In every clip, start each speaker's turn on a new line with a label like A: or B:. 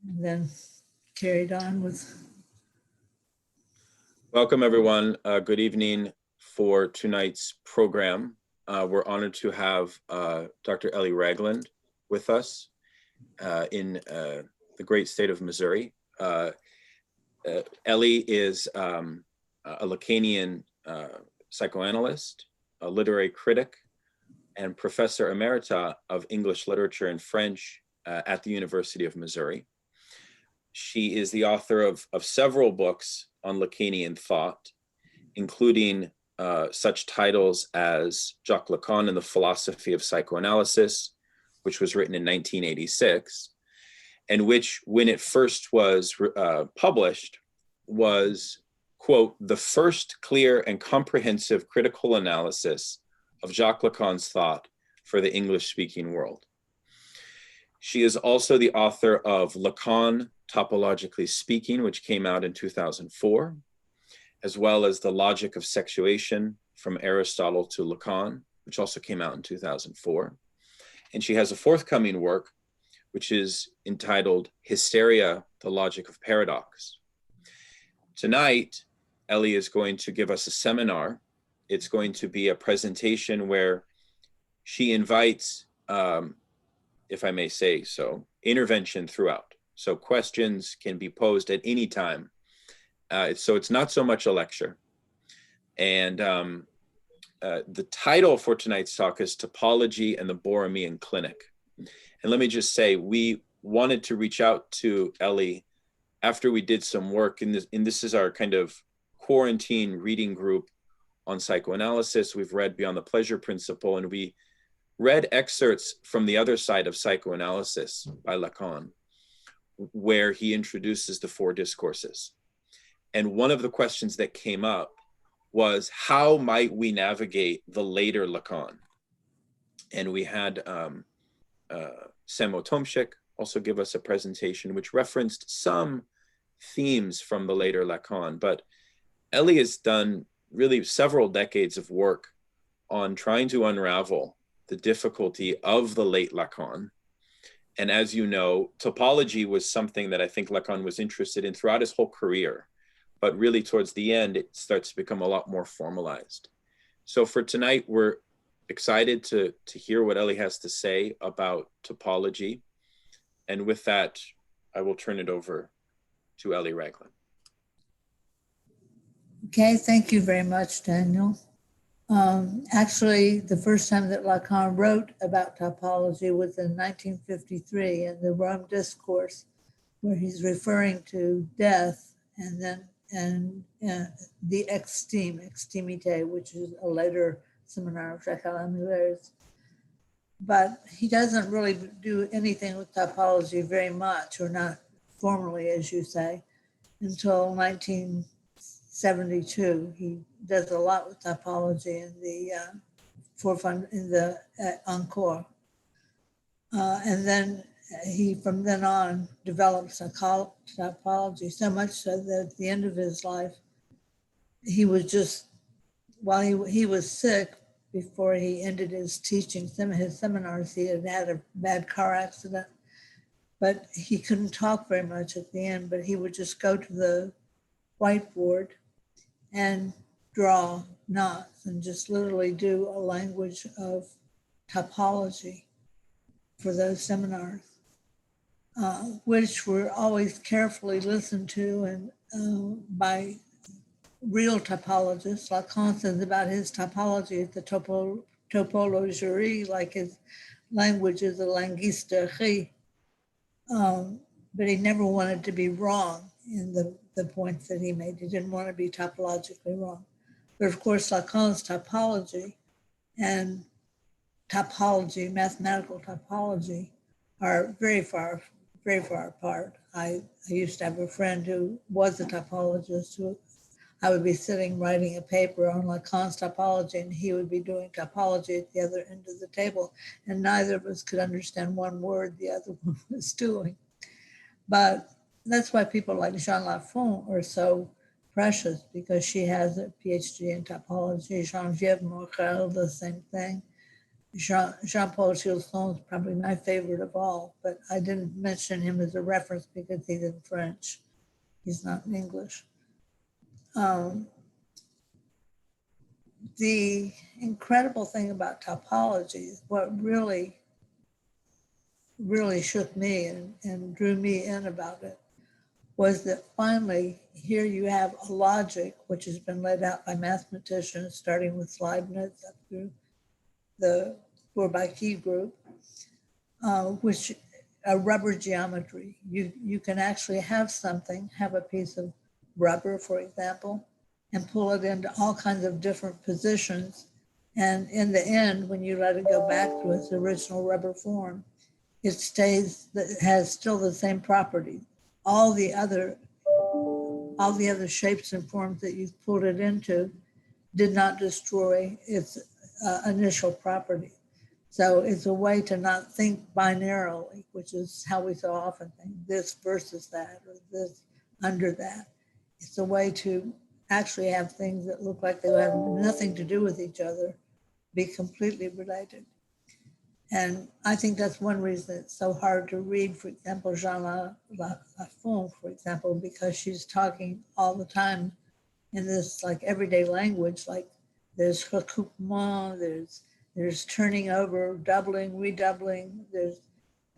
A: and then carried on with.
B: Welcome, everyone. Good evening for tonight's program. We're honored to have Dr. Ellie Ragland with us in the great state of Missouri. Ellie is a Lacanian psychoanalyst, a literary critic, and professor emerita of English literature and French at the University of Missouri. She is the author of several books on Lacanian thought, including such titles as Jacques Lacan and the Philosophy of Psychoanalysis, which was written in 1986, and which, when it first was published, was, quote, the first clear and comprehensive critical analysis of Jacques Lacan's thought for the English-speaking world. She is also the author of Lacan, Topologically Speaking, which came out in 2004, as well as the Logic of Sexuation from Aristotle to Lacan, which also came out in 2004. And she has a forthcoming work, which is entitled Hysteria, the Logic of Paradox. Tonight, Ellie is going to give us a seminar. It's going to be a presentation where she invites, if I may say so, intervention throughout. So questions can be posed at any time. So it's not so much a lecture. And the title for tonight's talk is Topology and the Borromean Clinic. And let me just say, we wanted to reach out to Ellie after we did some work, and this is our kind of quarantine reading group on psychoanalysis. We've read Beyond the Pleasure Principle, and we read excerpts from the other side of psychoanalysis by Lacan, where he introduces the four discourses. And one of the questions that came up was, how might we navigate the later Lacan? And we had Samo Tomczyk also give us a presentation which referenced some themes from the later Lacan. But Ellie has done really several decades of work on trying to unravel the difficulty of the late Lacan. And as you know, topology was something that I think Lacan was interested in throughout his whole career. But really towards the end, it starts to become a lot more formalized. So for tonight, we're excited to hear what Ellie has to say about topology. And with that, I will turn it over to Ellie Ragland.
A: Okay, thank you very much, Daniel. Actually, the first time that Lacan wrote about topology was in 1953 in the Rome Discourse, where he's referring to death and the extimite, which is a later seminar of Jacques Lacan. But he doesn't really do anything with topology very much, or not formally, as you say, until 1972. He does a lot with topology in the Encore. And then he, from then on, developed topology so much so that at the end of his life, he was just, while he was sick, before he ended his teaching, some of his seminars, he had had a bad car accident, but he couldn't talk very much at the end, but he would just go to the whiteboard and draw knots and just literally do a language of topology for those seminars, which were always carefully listened to and by real topologists. Lacan says about his topology, the topology, like his language is a languisterie, but he never wanted to be wrong in the points that he made. He didn't want to be topologically wrong. But of course, Lacan's topology and topology, mathematical topology, are very far apart. I used to have a friend who was a topologist who I would be sitting writing a paper on Lacan's topology, and he would be doing topology at the other end of the table, and neither of us could understand one word the other one was doing. But that's why people like Jean Lafont are so precious, because she has a PhD in topology. Geneviève Morel, the same thing. Jean-Paul Gilson is probably my favorite of all, but I didn't mention him as a reference because he's in French. He's not in English. The incredible thing about topology, what really shook me and drew me in about it, was that finally here you have a logic which has been laid out by mathematicians, starting with Leibniz up through the Bourbaki group, which a rubber geometry. You can actually have something, have a piece of rubber, for example, and pull it into all kinds of different positions. And in the end, when you let it go back to its original rubber form, it has still the same property. All the other shapes and forms that you've pulled it into did not destroy its initial property. So it's a way to not think binarily, which is how we so often think, this versus that, or this under that. It's a way to actually have things that look like they have nothing to do with each other be completely related. And I think that's one reason it's so hard to read, for example, Jean Lafon, for example, because she's talking all the time in this like everyday language, like there's recoupement, there's turning over, doubling, redoubling, there's,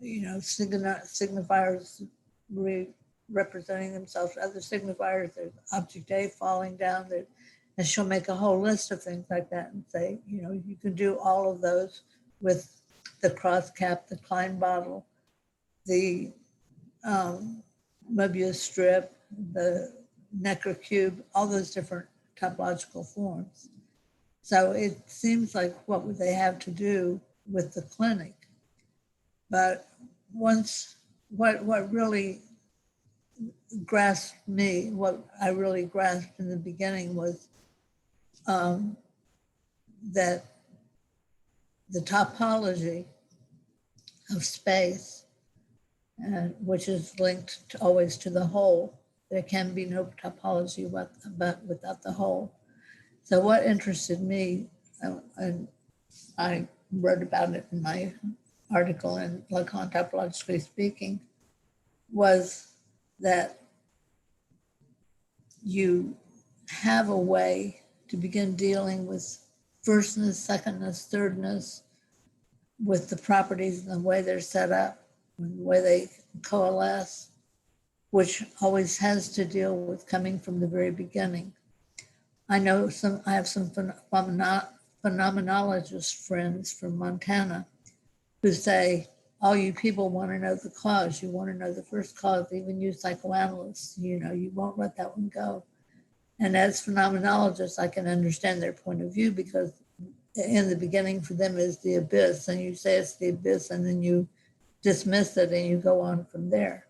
A: signifiers representing themselves, other signifiers, there's object A falling down there. And she'll make a whole list of things like that and say, you can do all of those with the cross cap, the Klein bottle, the Möbius strip, the Necker cube, all those different topological forms. So it seems like what would they have to do with the clinic? But what really grasped me, what I really grasped in the beginning was that the topology of space, which is linked always to the whole, there can be no topology without the whole. So what interested me, and I wrote about it in my article in Lacan, Topologically Speaking, was that you have a way to begin dealing with firstness, secondness, thirdness, with the properties and the way they're set up, and the way they coalesce, which always has to deal with coming from the very beginning. I have some phenomenologist friends from Montana who say, all you people want to know the cause. You want to know the first cause, even you psychoanalysts, you won't let that one go. And as phenomenologists, I can understand their point of view, because in the beginning for them is the abyss, and you say it's the abyss and then you dismiss it and you go on from there.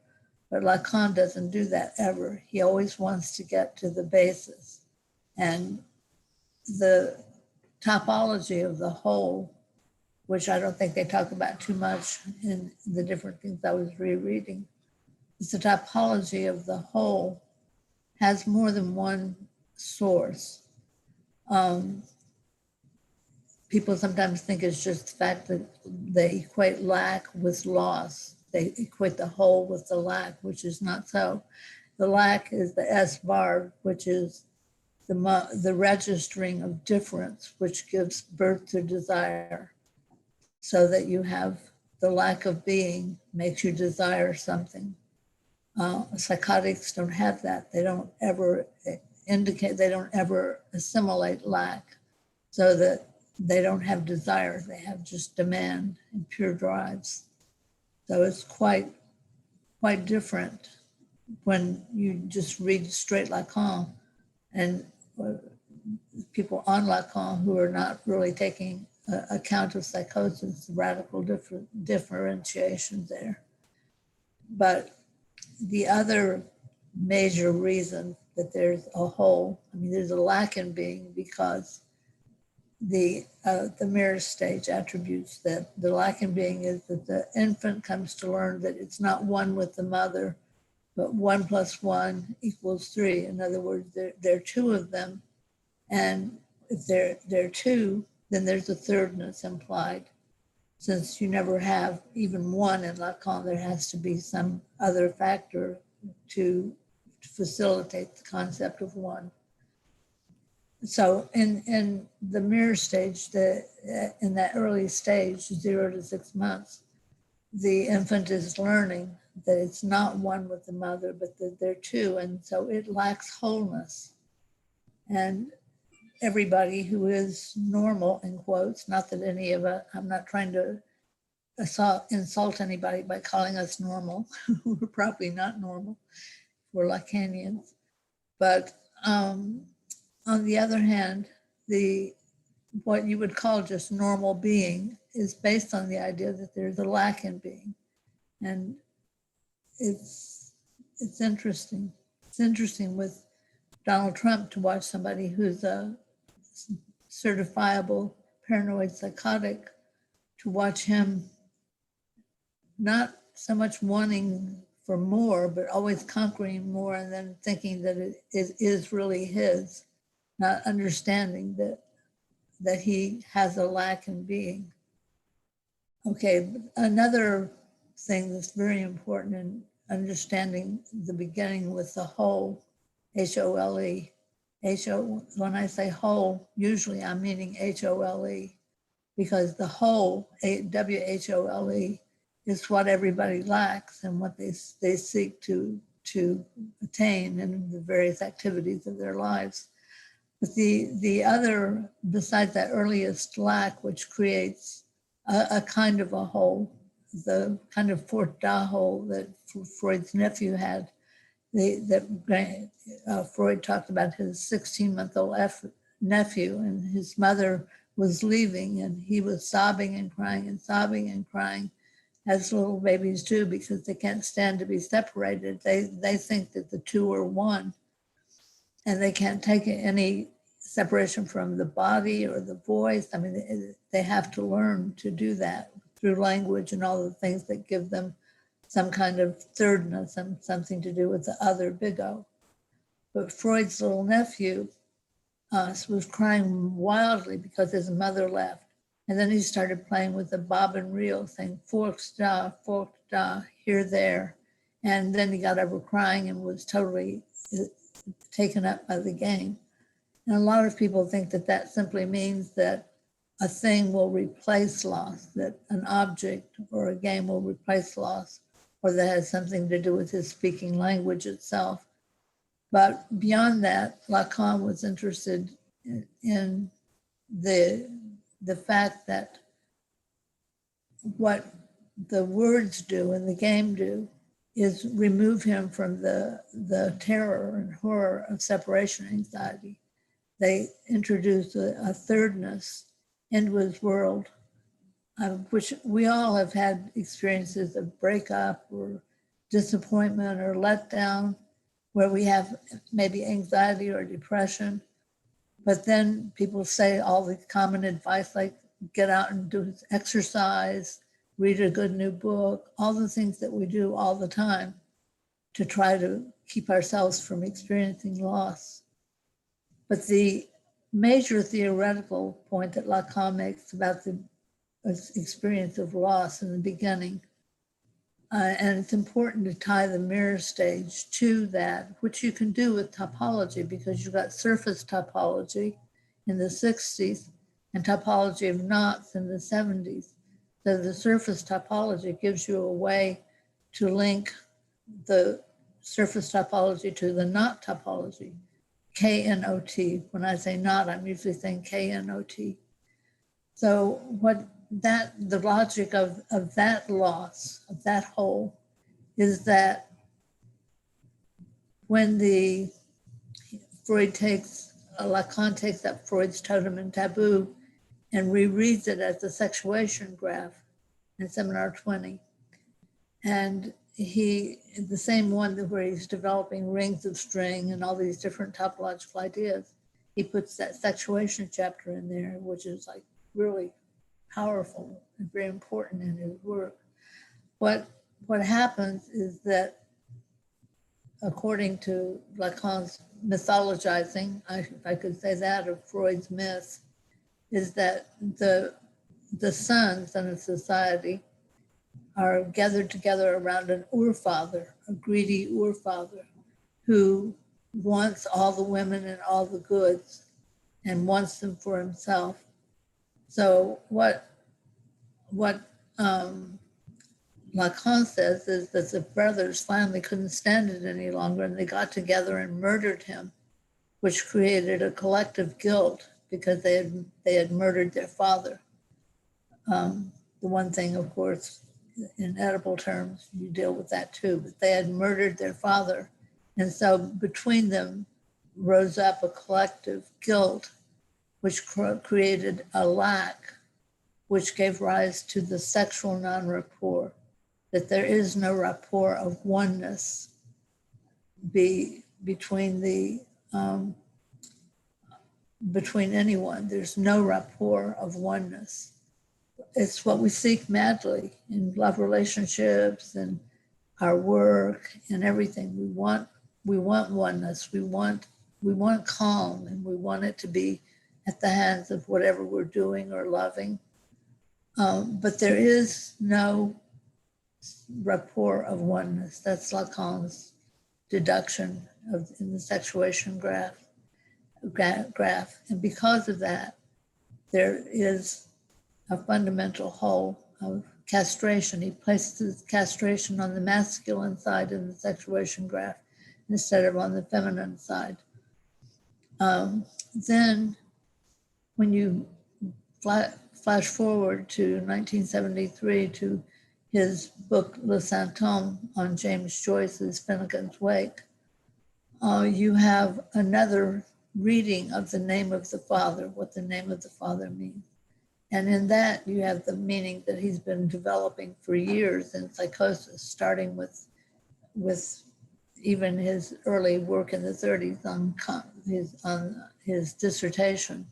A: But Lacan doesn't do that ever. He always wants to get to the basis. And the topology of the whole, which I don't think they talk about too much in the different things I was rereading, is the topology of the whole has more than one source. People sometimes think it's just the fact that they equate lack with loss. They equate the whole with the lack, which is not so. The lack is the S bar, which is the registering of difference, which gives birth to desire. So that you have the lack of being makes you desire something. Psychotics don't have that. They don't ever they don't ever assimilate lack, so that they don't have desire. They have just demand and pure drives. So it's quite different when you just read straight Lacan, and people on Lacan who are not really taking account of psychosis, radical differentiation there. But the other major reason that there's a whole, there's a lack in being, because the mirror stage attributes that the lack in being is that the infant comes to learn that it's not one with the mother, but 1 + 1 = 3. In other words, there are two of them. And if there are two, then there's a thirdness implied. since you never have even one in Lacan, there has to be some other factor to facilitate the concept of one. So in the mirror stage, in that early stage, 0 to 6 months, the infant is learning that it's not one with the mother, but that they're two, and so it lacks wholeness. And everybody who is normal, in quotes, not that any of us, I'm not trying to insult anybody by calling us normal. We're probably not normal. We're Lacanians. But on the other hand, what you would call just normal being is based on the idea that there's a lack in being. And it's interesting. It's interesting with Donald Trump to watch somebody who's a certifiable paranoid psychotic, to watch him not so much wanting for more, but always conquering more and then thinking that it is really his, not understanding that he has a lack in being. Okay, another thing that's very important in understanding the beginning with the whole, H-O-L-E. When I say whole, usually I'm meaning H-O-L-E, because the whole, W-H-O-L-E, is what everybody lacks and what they seek to attain in the various activities of their lives. But the other, besides that earliest lack, which creates a kind of a whole, the kind of fourth da whole that Freud's nephew had, Freud talked about his 16-month-old nephew, and his mother was leaving, and he was sobbing and crying, as little babies do, because they can't stand to be separated. They think that the two are one, and they can't take any separation from the body or the voice. I mean, they have to learn to do that through language and all the things that give them some kind of thirdness and something to do with the other, big O. But Freud's little nephew was crying wildly because his mother left. And then he started playing with the bobbin reel, saying, fork, da, here, there. And then he got over crying and was totally taken up by the game. And a lot of people think that that simply means that a thing will replace loss, that an object or a game will replace loss, or that has something to do with his speaking language itself. But beyond that, Lacan was interested in the fact that what the words do and the game do is remove him from the terror and horror of separation anxiety. They introduce a thirdness into his world, which we all have had experiences of breakup or disappointment or letdown, where we have maybe anxiety or depression. But then people say all the common advice, like get out and do exercise, read a good new book, all the things that we do all the time to try to keep ourselves from experiencing loss. But the major theoretical point that Lacan makes about the experience of loss in the beginning, and it's important to tie the mirror stage to that, which you can do with topology, because you've got surface topology in the 60s and topology of knots in the 70s. So the surface topology gives you a way to link the surface topology to the knot topology, K-N-O-T. When I say knot, I'm usually saying K-N-O-T. So the logic of that loss, of that whole, is that when Lacan takes up Freud's totem and taboo and rereads it as the sexuation graph in Seminar 20. And the same one where he's developing rings of string and all these different topological ideas, he puts that sexuation chapter in there, which is like really powerful and very important in his work. What happens is that, according to Lacan's mythologizing, if I could say that, of Freud's myth, is that the the sons in a society are gathered together around an urfather, a greedy urfather, who wants all the women and all the goods and wants them for himself. So what Lacan says is that the brothers finally couldn't stand it any longer, and they got together and murdered him, which created a collective guilt because they had murdered their father. The one thing, of course, in Oedipal terms, you deal with that too, but they had murdered their father. And so between them rose up a collective guilt, which created a lack, which gave rise to the sexual non-rapport, that there is no rapport of oneness between anyone. There's no rapport of oneness. It's what we seek madly in love relationships and our work and everything. We want oneness. We want calm, and we want it to be at the hands of whatever we're doing or loving. But there is no rapport of oneness. That's Lacan's deduction in the sexuation graph. And because of that, there is a fundamental hole of castration. He places castration on the masculine side in the sexuation graph instead of on the feminine side. Then when you flash forward to 1973 to his book Le Symptôme on James Joyce's Finnegan's Wake, you have another reading of the name of the Father, what the name of the Father means. And in that, you have the meaning that he's been developing for years in Psychosis, starting with even his early work in the 30s on his dissertation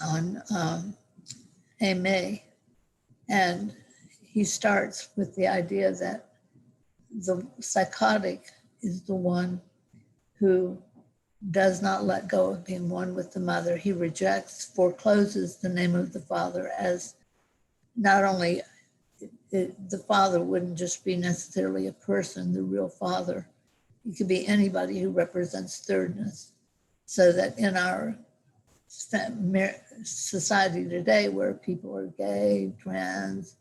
A: on Aimé. And he starts with the idea that the psychotic is the one who does not let go of being one with the mother. He forecloses the name of the Father as not only the Father wouldn't just be necessarily a person, the real Father. It could be anybody who represents thirdness. So that in our society today, where people are gay, trans,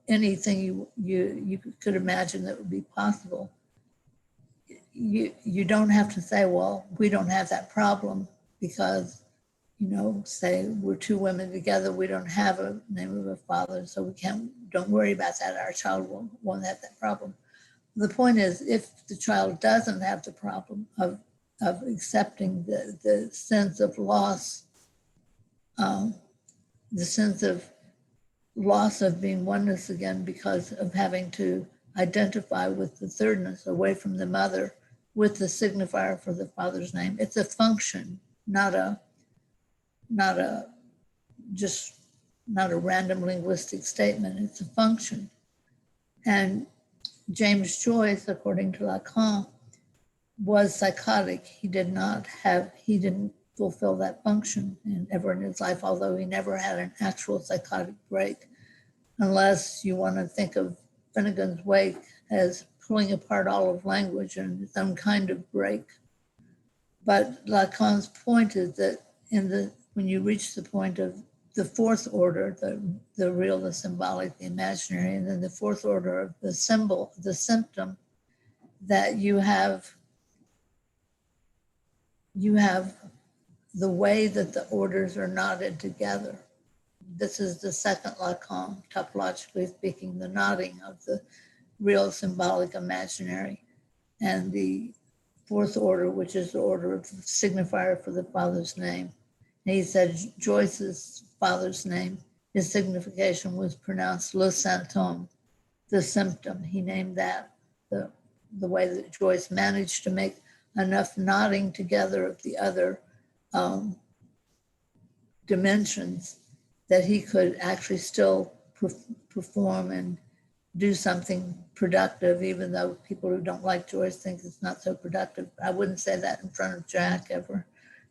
A: anything you could imagine that would be possible, you don't have to say, well, we don't have that problem because, say we're two women together, we don't have a name of a father, so don't worry about that. Our child won't have that problem. The point is, if the child doesn't have the problem of accepting the sense of loss, the sense of loss of being oneness again because of having to identify with the thirdness away from the mother with the signifier for the Father's name. It's a function, not a random linguistic statement. It's a function. And James Joyce, according to Lacan, was psychotic. He didn't fulfill that function ever in his life, although he never had an actual psychotic break, unless you want to think of Finnegan's Wake as pulling apart all of language and its own kind of break. But Lacan's point is that when you reach the point of the fourth order, the real, the symbolic, the imaginary, and then the fourth order of the symbol, the symptom, that you have the way that the orders are knotted together. This is the second Lacan, topologically speaking, the knotting of the real, symbolic, imaginary, and the fourth order, which is the order of the signifier for the Father's name. And he said Joyce's father's name, his signification was pronounced le symptôme, the symptom. He named that the way that Joyce managed to make enough knotting together of the other dimensions that he could actually still perform and do something productive, even though people who don't like Joyce think it's not so productive. I wouldn't say that in front of Jack ever,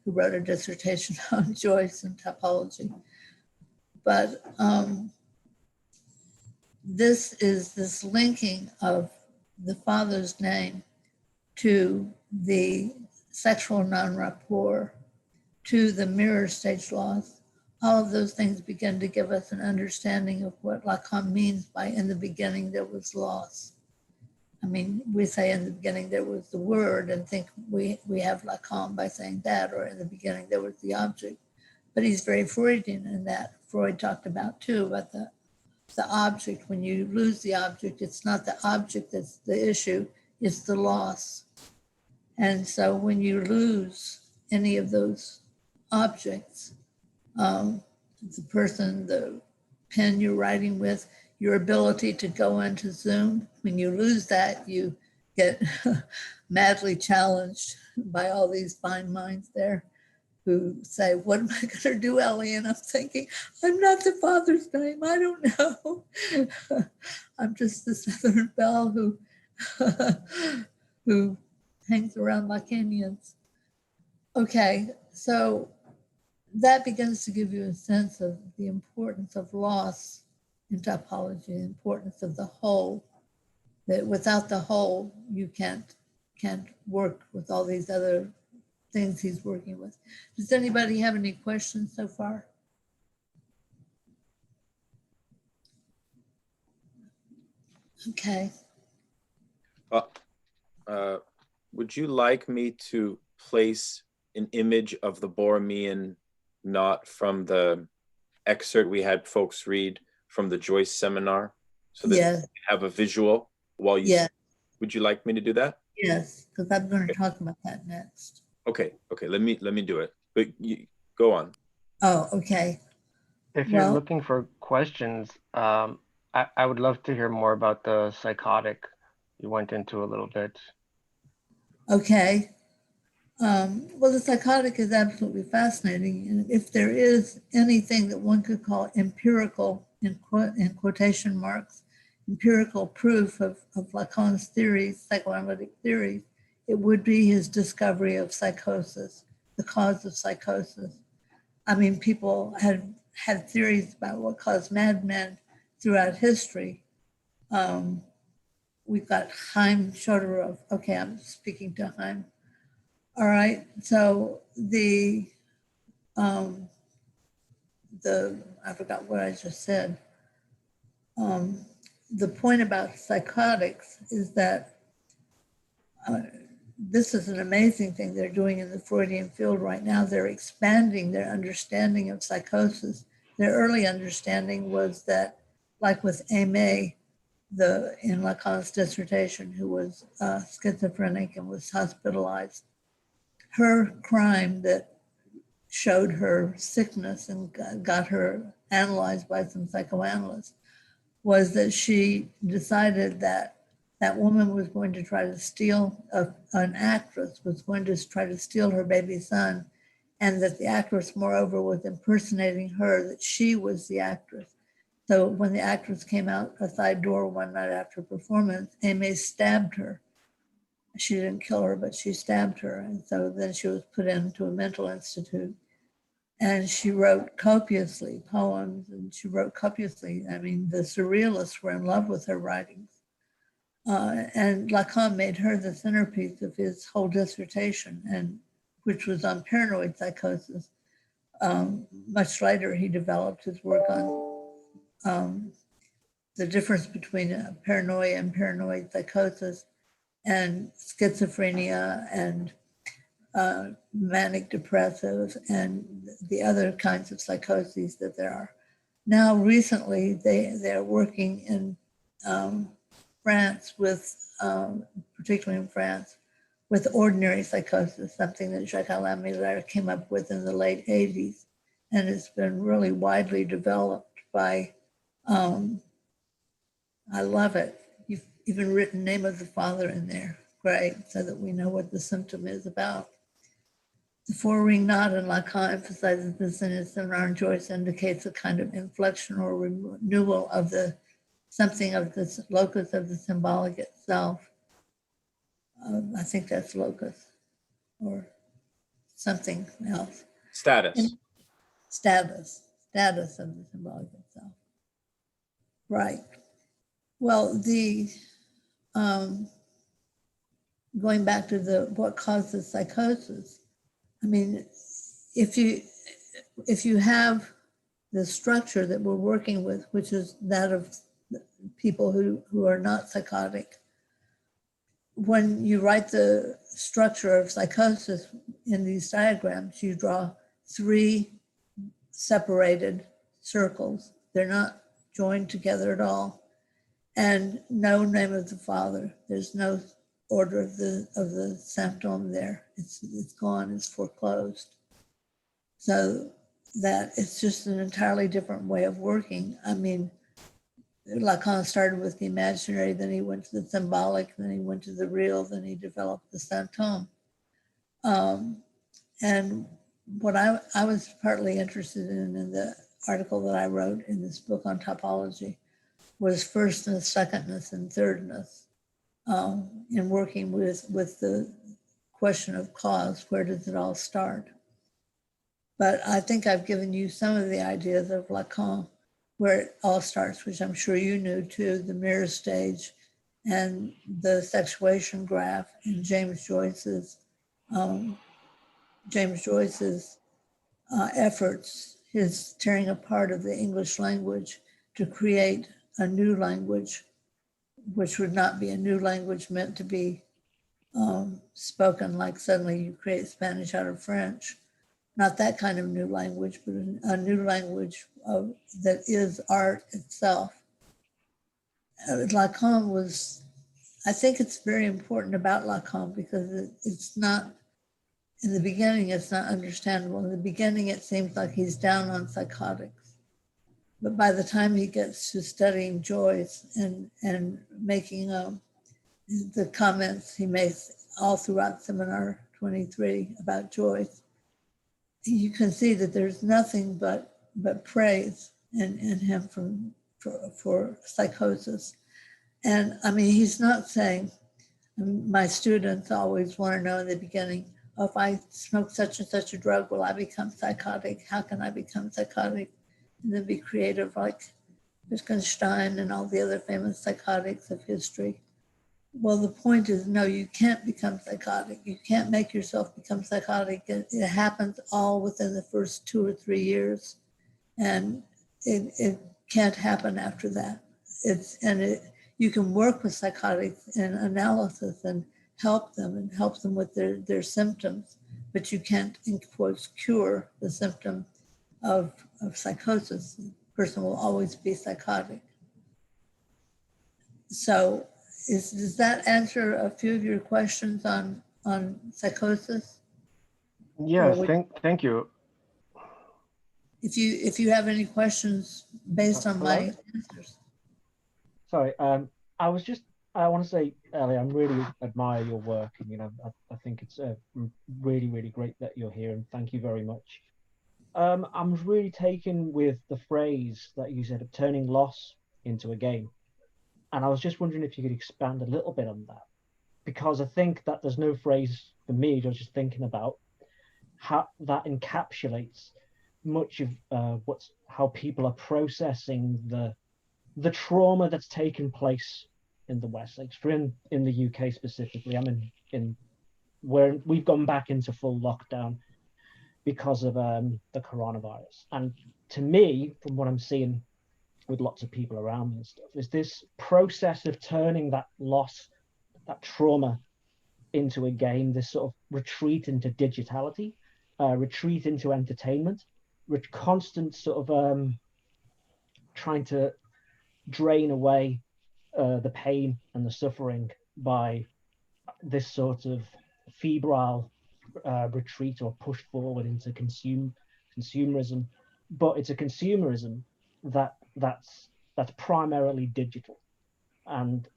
A: who wrote a dissertation on Joyce and topology. But this is this linking of the father's name to the sexual non-rapport, to the mirror stage loss. All of those things begin to give us an understanding of what Lacan means by in the beginning there was loss. I mean, we say in the beginning there was the word and think we have Lacan by saying that, or in the beginning there was the object. But he's very Freudian in that. Freud talked about too, about the object. When you lose the object, it's not the object that's the issue, it's the loss. And so when you lose any of those objects, the person, the pen you're writing with, your ability to go into Zoom, when you lose that, you get madly challenged by all these fine minds there who say, what am I going to do, Ellie? And I'm thinking, I'm not the father's name. I don't know. I'm just the Southern belle who hangs around Lacanians. Okay, so that begins to give you a sense of the importance of loss in topology, the importance of the whole, that without the whole, you can't work with all these other things he's working with. Does anybody have any questions so far? Okay.
B: Would you like me to place an image of the Borromean knot from the excerpt we had folks read from the Joyce seminar, so that
A: Yes.
B: you have a visual while you
A: Yes.
B: Would you like me to do that?
A: Yes, because I'm going to talk about that next.
B: Okay, let me do it. But you go on.
A: Oh, okay.
C: If you're looking for questions, I would love to hear more about the psychotic. You went into a little bit.
A: Okay. Well, the psychotic is absolutely fascinating. And if there is anything that one could call empirical, in quotation marks, empirical proof of Lacan's theories, psychoanalytic theories, it would be his discovery of psychosis, the cause of psychosis. I mean, people had theories about what caused madmen throughout history. We've got Chaim Chodorov. Okay, I'm speaking to Chaim. All right, so I forgot what I just said. The point about psychotics is that this is an amazing thing they're doing in the Freudian field right now. They're expanding their understanding of psychosis. Their early understanding was that, like with Aimé, in Lacan's dissertation, who was schizophrenic and was hospitalized, her crime that showed her sickness and got her analyzed by some psychoanalysts was that she decided that that woman was going to try to steal, an actress was going to try to steal her baby son, and that the actress, moreover, was impersonating her, that she was the actress. So when the actress came out a side door one night after performance, Aimé stabbed her. She didn't kill her, but she stabbed her. And so then she was put into a mental institute. And she wrote copiously poems, and she wrote copiously. I mean, the surrealists were in love with her writings. And Lacan made her the centerpiece of his whole dissertation, and which was on paranoid psychosis. Much later, he developed his work on the difference between paranoia and paranoid psychosis, and schizophrenia, and manic depressive, and the other kinds of psychoses that there are. Now, recently, they're working in France with, particularly in France, with ordinary psychosis, something that Jacques Lacan came up with in the late 80s. And it's been really widely developed by, I love it. You've even written name of the father in there. Great, so that we know what the symptom is about. The four-ring knot in Lacan emphasizes this in his seminar, and Joyce indicates a kind of inflection or renewal of something of the locus of the symbolic itself. I think that's locus or something else.
B: Status.
A: Status. status of the symbolic itself. Right. Well, going back to what causes psychosis, I mean, if you have the structure that we're working with, which is that of people who are not psychotic, when you write the structure of psychosis in these diagrams, you draw 3 separated circles. They're not joined together at all. And no name of the father. There's no order of the symptom there. It's gone, it's foreclosed. So that it's just an entirely different way of working. I mean, Lacan started with the imaginary, then he went to the symbolic, then he went to the real, then he developed the symptom. And what I was partly interested in the article that I wrote in this book on topology was firstness, secondness, and thirdness, in working with the question of cause. Where does it all start? But I think I've given you some of the ideas of Lacan, where it all starts, which I'm sure you knew too, the mirror stage and the sexuation graph in James Joyce's efforts, his tearing apart of the English language to create a new language, which would not be a new language meant to be spoken like suddenly you create Spanish out of French. Not that kind of new language, but a new language that is art itself. Lacan was, I think it's very important about Lacan because it's not, in the beginning, it's not understandable. In the beginning, it seems like he's down on psychotics. But by the time he gets to studying Joyce and making the comments he makes all throughout Seminar 23 about Joyce, you can see that there's nothing but praise in him for psychosis. And I mean, he's not saying, my students always want to know in the beginning, oh, if I smoke such and such a drug, will I become psychotic? How can I become psychotic? And then be creative like Wittgenstein and all the other famous psychotics of history. Well, the point is, no, you can't become psychotic. You can't make yourself become psychotic. It happens all within the first 2 or 3 years, and it can't happen after that. You can work with psychotics in analysis and help them with their symptoms, but you can't, in quotes, cure the symptom of psychosis. The person will always be psychotic. So does that answer a few of your questions on psychosis?
C: Yes, thank you.
A: If you have any questions based on my answers.
D: Sorry, I want to say, Ellie, I really admire your work. And, I think it's really, really great that you're here, and thank you very much. I'm really taken with the phrase that you said of turning loss into a gain. And I was just wondering if you could expand a little bit on that, because I think that there's no phrase for me, just thinking about how that encapsulates much of how people are processing the trauma that's taken place in the West, like in the UK specifically. in where we've gone back into full lockdown because of the coronavirus. And to me, from what I'm seeing with lots of people around me and stuff, is this process of turning that loss, that trauma, into a game, this sort of retreat into digitality, retreat into entertainment, constant sort of trying to drain away the pain and the suffering by this sort of febrile retreat or push forward into consumerism. But it's a consumerism that's primarily digital, and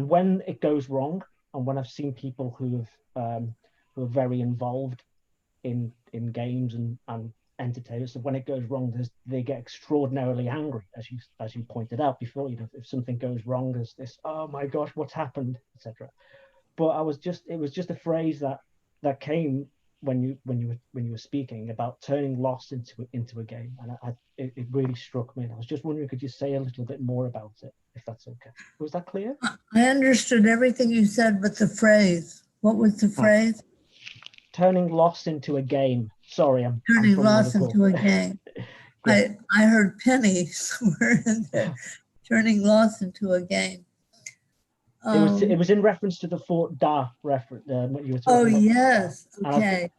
D: when it goes wrong, and when I've seen people who are very involved in games and entertainers, so when it goes wrong, they get extraordinarily angry, as you pointed out before. If something goes wrong, there's this, oh my gosh, what's happened, etc. But it was just a phrase that came when you were speaking about turning loss into a game, and it really struck me. And I was just wondering, could you say a little bit more about it, if that's okay? Was that clear?
A: I understood everything you said, but the phrase. What was the phrase?
D: Turning loss into a game. Sorry, I'm
A: Turning
D: from
A: loss
D: Liverpool.
A: into a game.
D: Yeah.
A: I heard penny somewhere in there. Turning loss into a game.
D: It was in reference to the Fort Da reference what you were
A: Oh
D: talking about.
A: yes, okay.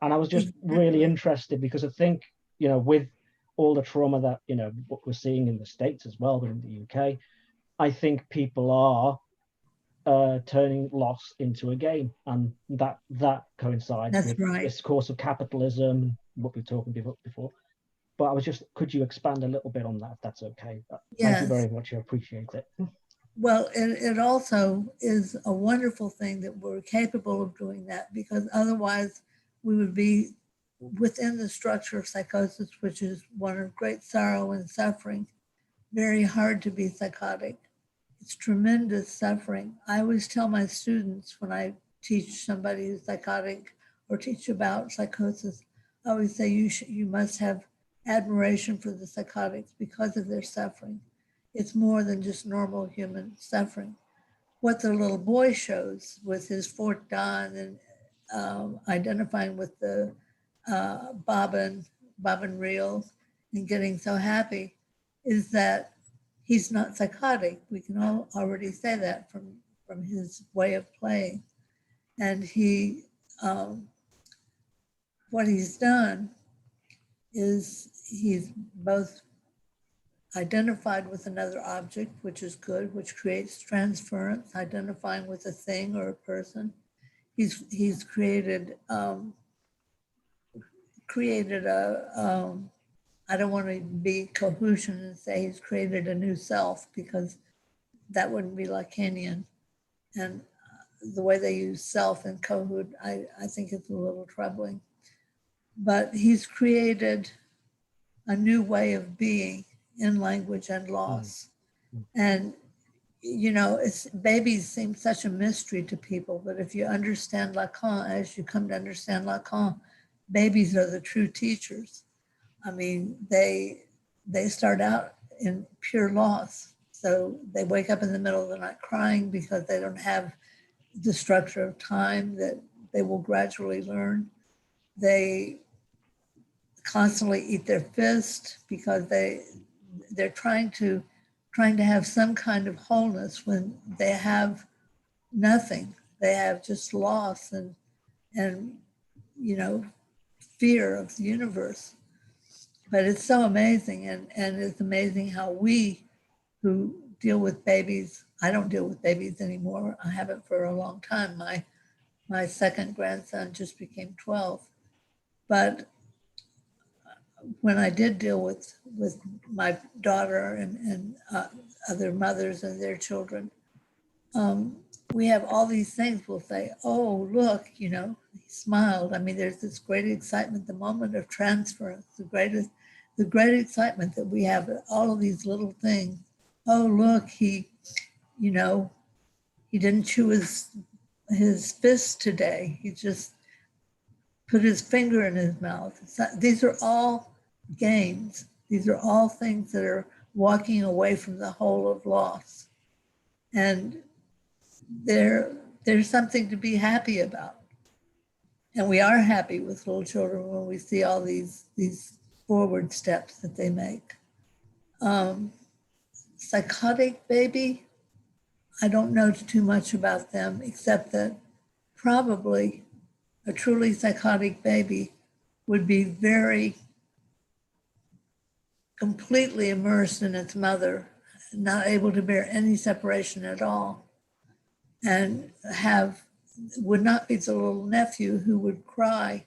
D: And I was just
A: Exactly.
D: really interested because I think, with all the trauma that, what we're seeing in the States as well, but in the UK, I think people are turning loss into a game. And that coincides
A: That's
D: with
A: right.
D: this course of capitalism, what we were talking before. But I was just, could you expand a little bit on that, if that's okay? Thank you
A: Yes.
D: very much. I appreciate it.
A: Well, it also is a wonderful thing that we're capable of doing that, because otherwise we would be within the structure of psychosis, which is one of great sorrow and suffering, very hard to be psychotic. It's tremendous suffering. I always tell my students when I teach somebody who's psychotic or teach about psychosis, I always say you must have admiration for the psychotics because of their suffering. It's more than just normal human suffering. What the little boy shows with his Fort Don and identifying with the bobbin reel and getting so happy is that he's not psychotic. We can all already say that from his way of playing. And what he's done is he's both identified with another object, which is good, which creates transference, identifying with a thing or a person. He's created a I don't want to be Cahusian and say he's created a new self, because that wouldn't be Lacanian. And the way they use self in Kohut, I think it's a little troubling. But he's created a new way of being in language and loss. And, babies seem such a mystery to people, but if you understand Lacan, as you come to understand Lacan, babies are the true teachers. I mean, they start out in pure loss. So they wake up in the middle of the night crying because they don't have the structure of time that they will gradually learn. They constantly eat their fist because they're trying to have some kind of wholeness when they have nothing. They have just loss and fear of the universe. But it's so amazing, and it's amazing how we who deal with babies, I don't deal with babies anymore. I haven't for a long time. My second grandson just became 12. But when I did deal with my daughter and other mothers and their children, we have all these things. We'll say, oh, look, he smiled. I mean, there's this great excitement, the moment of transference, the great excitement that we have, all of these little things. Oh, look, he didn't chew his fist today. He just put his finger in his mouth. These are all games. These are all things that are walking away from the whole of loss. And there's something to be happy about. And we are happy with little children when we see all these forward steps that they make. Psychotic baby, I don't know too much about them, except that probably a truly psychotic baby would be very completely immersed in its mother, not able to bear any separation at all, and would not be the little nephew who would cry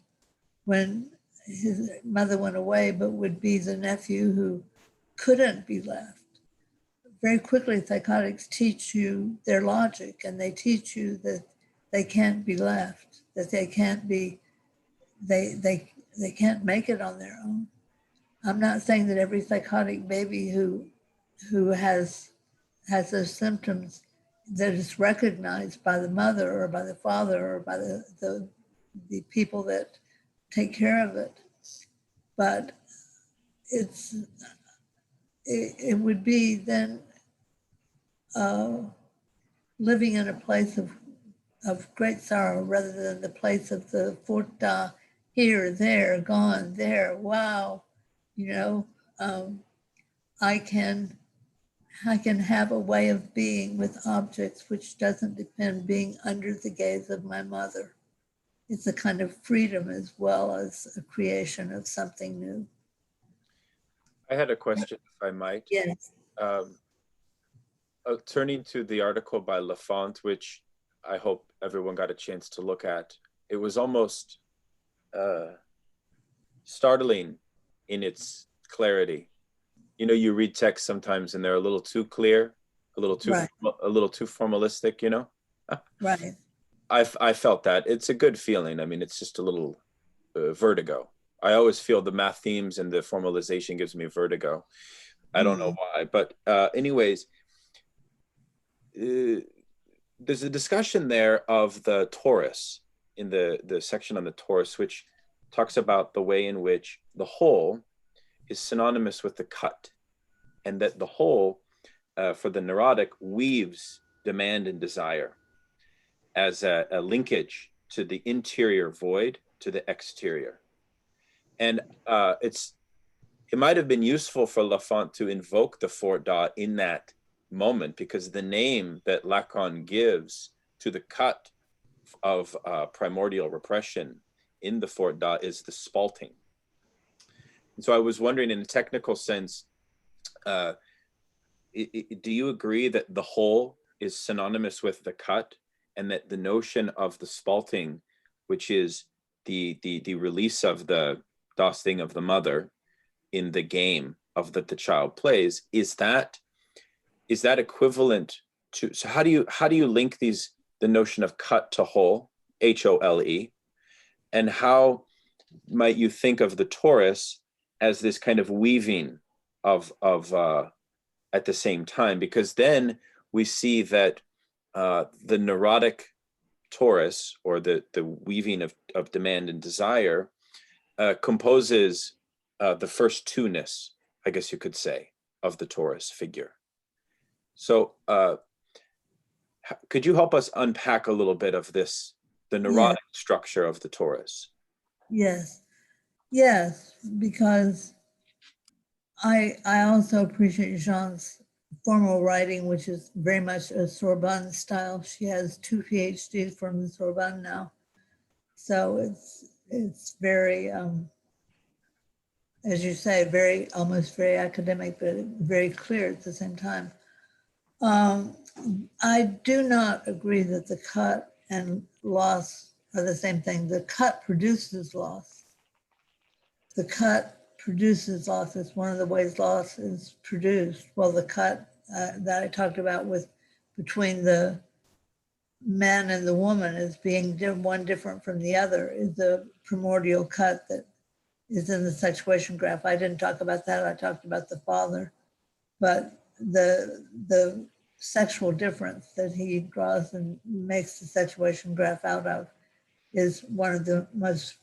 A: when his mother went away, but would be the nephew who couldn't be left. Very quickly, psychotics teach you their logic, and they teach you that they can't be left, that they can't make it on their own. I'm not saying that every psychotic baby who has those symptoms that is recognized by the mother or by the father or by the people that take care of it. But it would be then living in a place of great sorrow rather than the place of the forta, here, there, gone, there, wow. You know, I can have a way of being with objects which doesn't depend being under the gaze of my mother. It's a kind of freedom as well as a creation of something new.
B: I had a question, if I might.
A: Yes.
B: Turning to the article by Lafont, which I hope everyone got a chance to look at, it was almost startling in its clarity. You know, you read text sometimes and they're a little too clear, a little too formalistic, you know?
A: Right.
B: I felt that. It's a good feeling. I mean, it's just a little vertigo. I always feel the math themes and the formalization gives me vertigo. I don't know why, but anyways, there's a discussion there of the torus in the section on the torus, which talks about the way in which the whole is synonymous with the cut, and that the whole, for the neurotic, weaves demand and desire as a linkage to the interior void, to the exterior. And it might have been useful for Lafont to invoke the fort da in that moment, because the name that Lacan gives to the cut of primordial repression in the fort da is the spalting. And so I was wondering, in a technical sense, do you agree that the whole is synonymous with the cut, and that the notion of the spalting, which is the release of the das Ding of the mother in the game of that the child plays, is that equivalent to, so how do you link the notion of cut to whole, HOLE, and how might you think of the torus as this kind of weaving of at the same time? Because then we see that the neurotic torus, or the weaving of demand and desire, composes the first two-ness, I guess you could say, of the torus figure. So could you help us unpack a little bit of this, the neurotic structure of the torus?
A: Yes, because I also appreciate Jean's formal writing, which is very much a Sorbonne style. She has 2 PhDs from the Sorbonne now. So it's very, as you say, almost very academic, but very clear at the same time. I do not agree that the cut and loss are the same thing. The cut produces loss. The cut produces loss. It's one of the ways loss is produced. Well, the cut that I talked about between the man and the woman as being one different from the other is the primordial cut that is in the sexuation graph. I didn't talk about that. I talked about the father, but the sexual difference that he draws and makes the sexuation graph out of is one of the most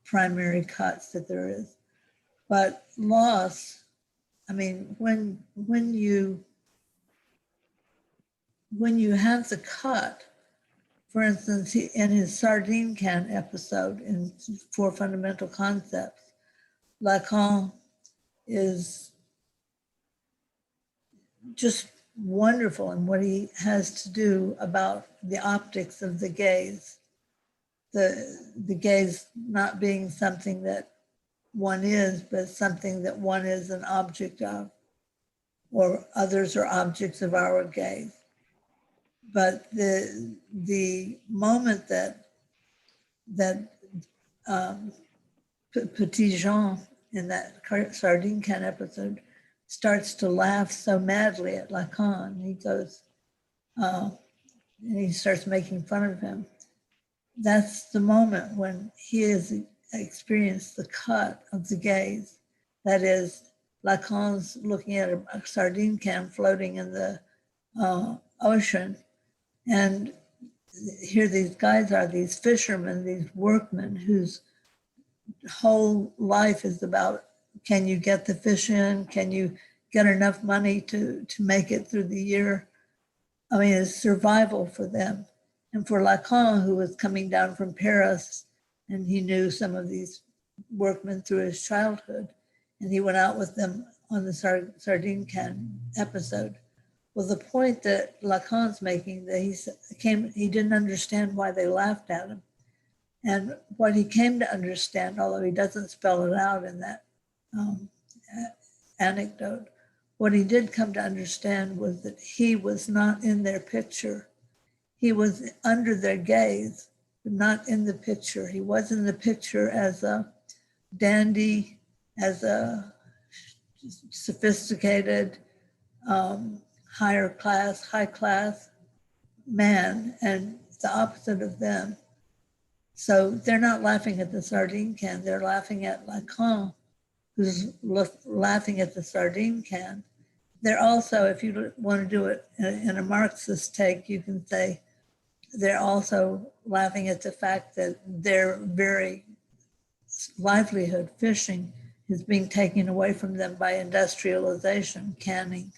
A: primary cuts that there is. But loss, I mean, when you have the cut, for instance, in his sardine can episode in 4 Fundamental Concepts, Lacan is just wonderful in what he has to do about the optics of the gaze. The gaze not being something that one is, but something that one is an object of, or others are objects of our gaze. But the moment that Petit Jean in that sardine can episode starts to laugh so madly at Lacan, he goes, and he starts making fun of him. That's the moment when he has experienced the cut of the gaze. That is, Lacan's looking at a sardine can floating in the ocean, and here these guys are, these fishermen, these workmen whose whole life is about, can you get the fish in? Can you get enough money to make it through the year? I mean, it's survival for them. And for Lacan, who was coming down from Paris, and he knew some of these workmen through his childhood, and he went out with them on the sardine can episode. Well, the point that Lacan's making, that he didn't understand why they laughed at him. And what he came to understand, although he doesn't spell it out in that anecdote, what he did come to understand was that he was not in their picture. He was under their gaze, but not in the picture. He was in the picture as a dandy, as a sophisticated, high class man, and the opposite of them. So they're not laughing at the sardine can, they're laughing at Lacan, who's laughing at the sardine can. They're also, if you want to do it in a Marxist take, you can say they're also laughing at the fact that their very livelihood, fishing, is being taken away from them by industrialization, canning,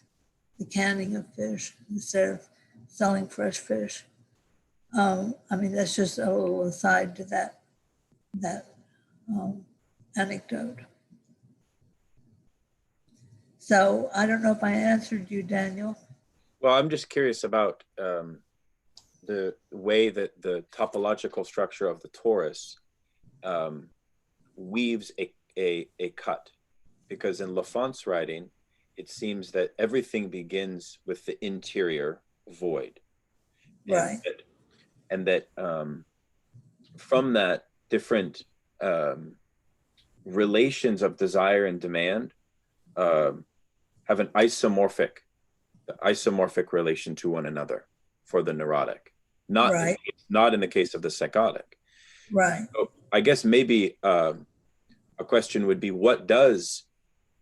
A: the canning of fish instead of selling fresh fish. I mean, that's just a little aside to that anecdote. So I don't know if I answered you, Daniel.
B: Well, I'm just curious about the way that the topological structure of the torus weaves a cut, because in Lafont's writing, it seems that everything begins with the interior void.
A: Right.
B: And that from that, different relations of desire and demand have an isomorphic relation to one another for the neurotic, not in the case of the psychotic.
A: Right.
B: So I guess maybe a question would be, what does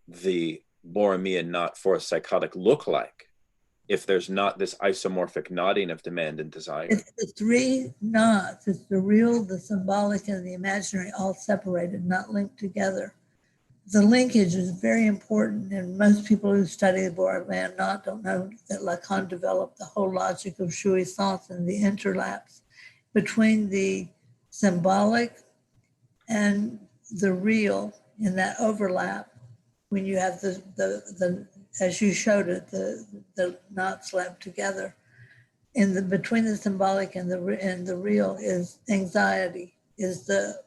B: the Borromean knot for a psychotic look like if there's not this isomorphic knotting of demand and desire?
A: It's the three knots. It's the real, the symbolic, and the imaginary, all separated, not linked together. The linkage is very important, and most people who study the Borromean knot don't know that Lacan developed the whole logic of jouissance and the interlapse between the symbolic and the real in that overlap. When you have the as you showed it, the knots lap together. Between the symbolic and the real is anxiety, is the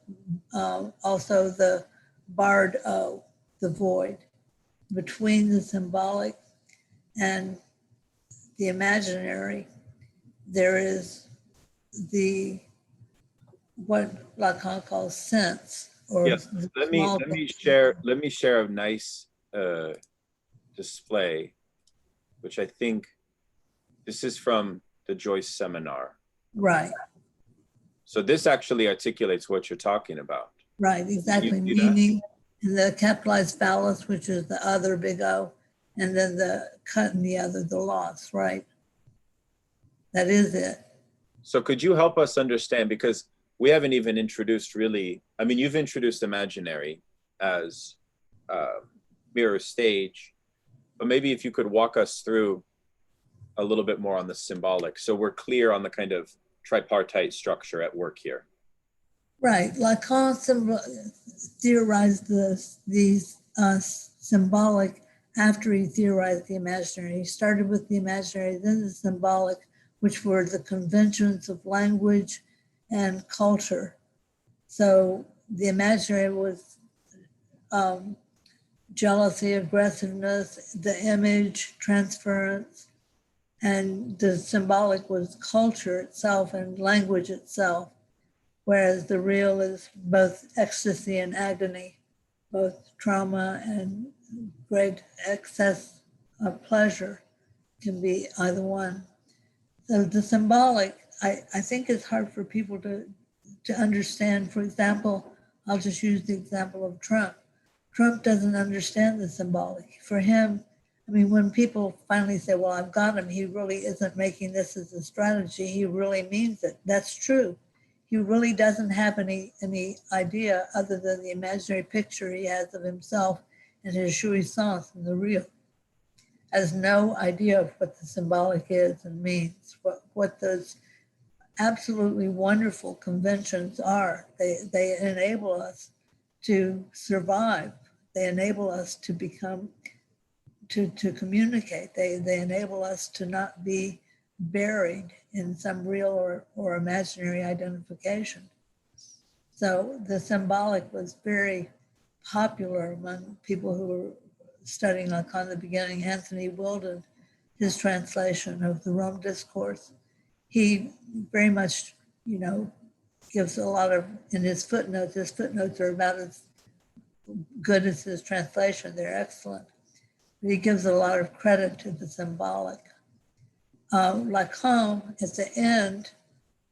A: also the barred O, the void. Between the symbolic and the imaginary, there is what Lacan calls sense. Or
B: yes. Let me share a nice display, which I think this is from the Joyce seminar.
A: Right.
B: So this actually articulates what you're talking about.
A: Right, exactly. Meaning, and the capitalized phallus, which is the other big O, and then the cut in the other, the loss, right? That is it.
B: So could you help us understand, because we haven't even introduced really, I mean, you've introduced imaginary as mirror stage, but maybe if you could walk us through a little bit more on the symbolic, so we're clear on the kind of tripartite structure at work here.
A: Right. Lacan theorized these symbolic after he theorized the imaginary. He started with the imaginary, then the symbolic, which were the conventions of language and culture. So the imaginary was jealousy, aggressiveness, the image, transference, and the symbolic was culture itself and language itself, whereas the real is both ecstasy and agony, both trauma and great excess of pleasure, can be either one. So the symbolic, I think it's hard for people to understand. For example, I'll just use the example of Trump. Trump doesn't understand the symbolic. For him, I mean, when people finally say, well, I've got him, he really isn't making this as a strategy. He really means it. That's true. he really doesn't have any idea other than the imaginary picture he has of himself and his jouissance in the real. Has no idea of what the symbolic is and means, what those absolutely wonderful conventions are. They enable us to survive. They enable us to become, to communicate. They enable us to not be buried in some real or imaginary identification. So the symbolic was very popular among people who were studying Lacan in the beginning. Anthony Wilden, his translation of the Rome Discourse, he very much, gives a lot of, in his footnotes are about as good as his translation. They're excellent. But he gives a lot of credit to the symbolic. Lacan, at the end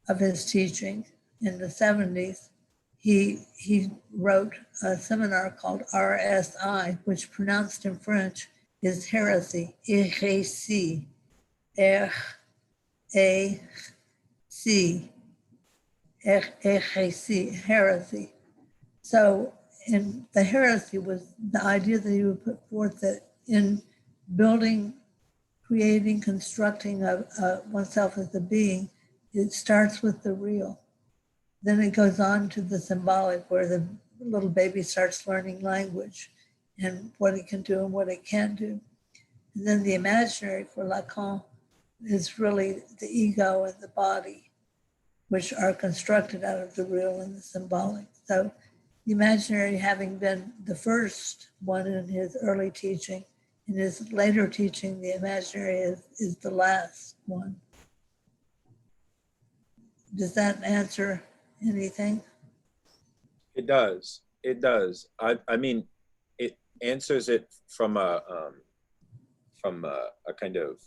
A: of his teaching in the 70s, he wrote a seminar called RSI, which pronounced in French is heresy, hérésie, R-A-C, hérésie, heresy. So in the heresy was the idea that he would put forth that in building, creating, constructing oneself as a being, it starts with the real. Then it goes on to the symbolic, where the little baby starts learning language and what it can do and what it can't do. And then the imaginary for Lacan is really the ego and the body, which are constructed out of the real and the symbolic. So the imaginary, having been the first one in his early teaching, in his later teaching, the imaginary is the last one. Does that answer anything?
B: It does. It does. I mean, it answers it from a kind of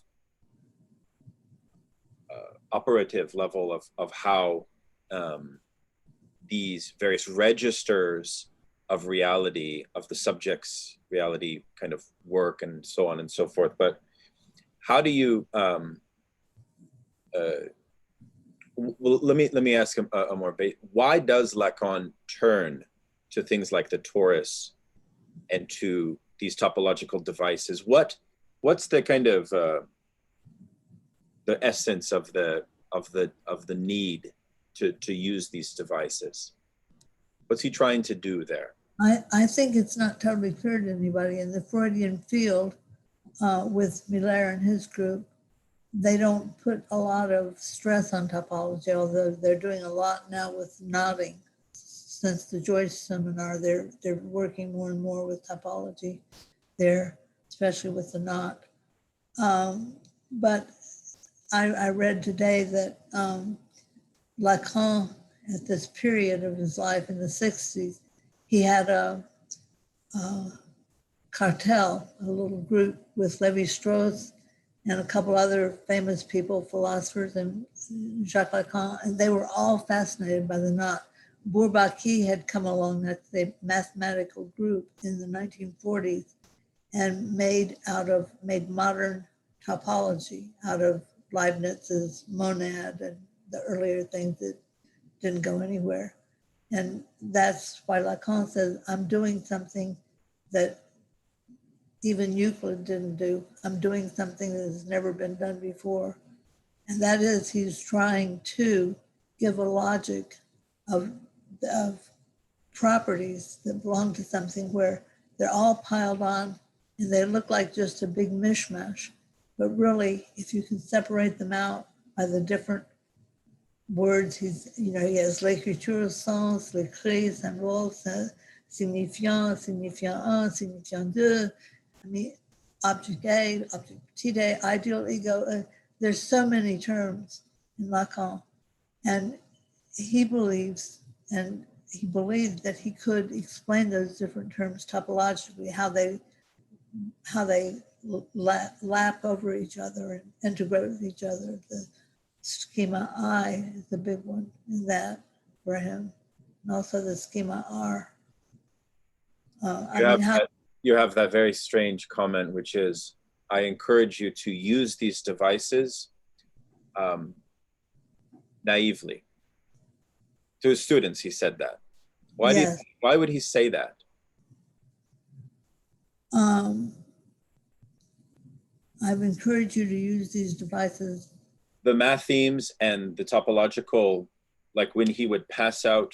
B: operative level of how these various registers of reality, of the subject's reality, kind of work and so on and so forth. But how do you? Well, let me ask a more why does Lacan turn to things like the torus and to these topological devices? What's the kind of the essence of the need to use these devices? What's he trying to do there?
A: I think it's not totally clear to anybody. In the Freudian field, with Miller and his group, they don't put a lot of stress on topology, although they're doing a lot now with nodding. Since the Joyce seminar, they're working more and more with topology there, especially with the knot. But I read today that Lacan, at this period of his life in the 60s, he had a cartel, a little group with Levi-Strauss and a couple other famous people, philosophers, and Jacques Lacan, and they were all fascinated by the knot. Bourbaki had come along, that's the mathematical group, in the 1940s, and made modern topology out of Leibniz's monad and the earlier things that didn't go anywhere. And that's why Lacan says, I'm doing something that even Euclid didn't do. I'm doing something that has never been done before. And that is, he's trying to give a logic of properties that belong to something where they're all piled on and they look like just a big mishmash. But really, if you can separate them out by the different words, he has l'écriture, sens, l'écrit, symbole, signifiant, signifiant un, signifiant deux. I mean, object A, object petit, ideal ego. There's so many terms in Lacan. And he believed that he could explain those different terms topologically, how they lap over each other and integrate with each other. The schema I is the big one in that for him, and also the schema R.
B: You have that very strange comment, which is, I encourage you to use these devices naively. To his students, he said that. Why
A: Yes.
B: why would he say that?
A: I've encouraged you to use these devices.
B: The math themes and the topological, like when he would pass out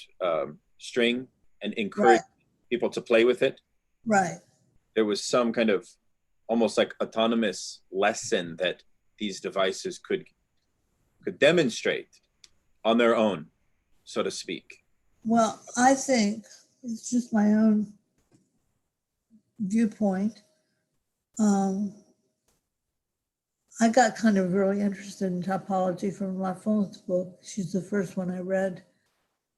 B: string and encourage people to play with it.
A: Right.
B: There was some kind of almost like autonomous lesson that these devices could demonstrate on their own, so to speak.
A: Well, I think it's just my own viewpoint. I got kind of really interested in topology from Lafon's book. She's the first one I read.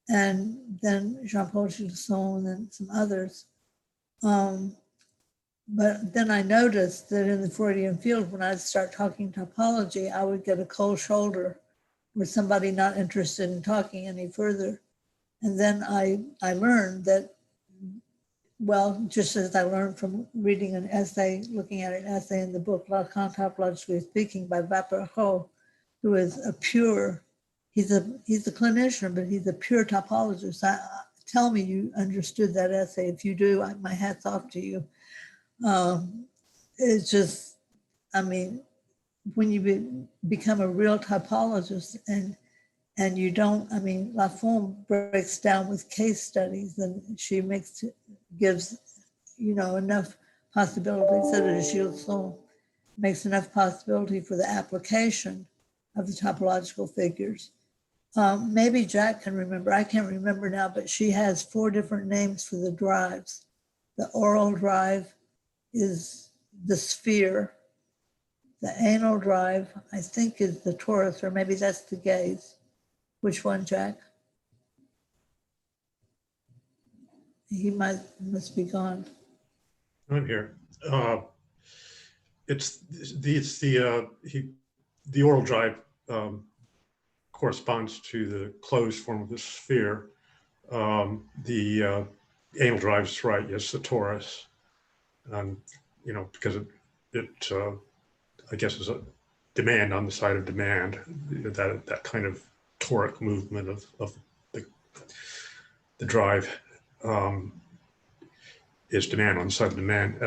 A: And then Jean-Paul Gilson and then some others. But then I noticed that in the Freudian field, when I'd start talking topology, I would get a cold shoulder with somebody not interested in talking any further. And then I learned that, well, just as I learned from reading an essay, looking at an essay in the book, Lacan, Topologically Speaking, by Vapereau, who is a pure, he's a clinician, but he's a pure topologist. Tell me you understood that essay. If you do, my hat's off to you. It's just, I mean, when you become a real topologist and you don't, I mean, Lafon breaks down with case studies and she gives, enough possibilities, so does Gilson, makes enough possibility for the application of the topological figures. Maybe Jack can remember, I can't remember now, but she has 4 different names for the drives. The oral drive is the sphere. The anal drive, I think, is the torus, or maybe that's the gaze. Which one, Jack? He must be gone.
E: I'm here. It's the oral drive corresponds to the closed form of the sphere. The anal drive is right. Yes, the torus. Because it I guess is a demand on the side of demand. That kind of toric movement of the drive is demand on the side of demand.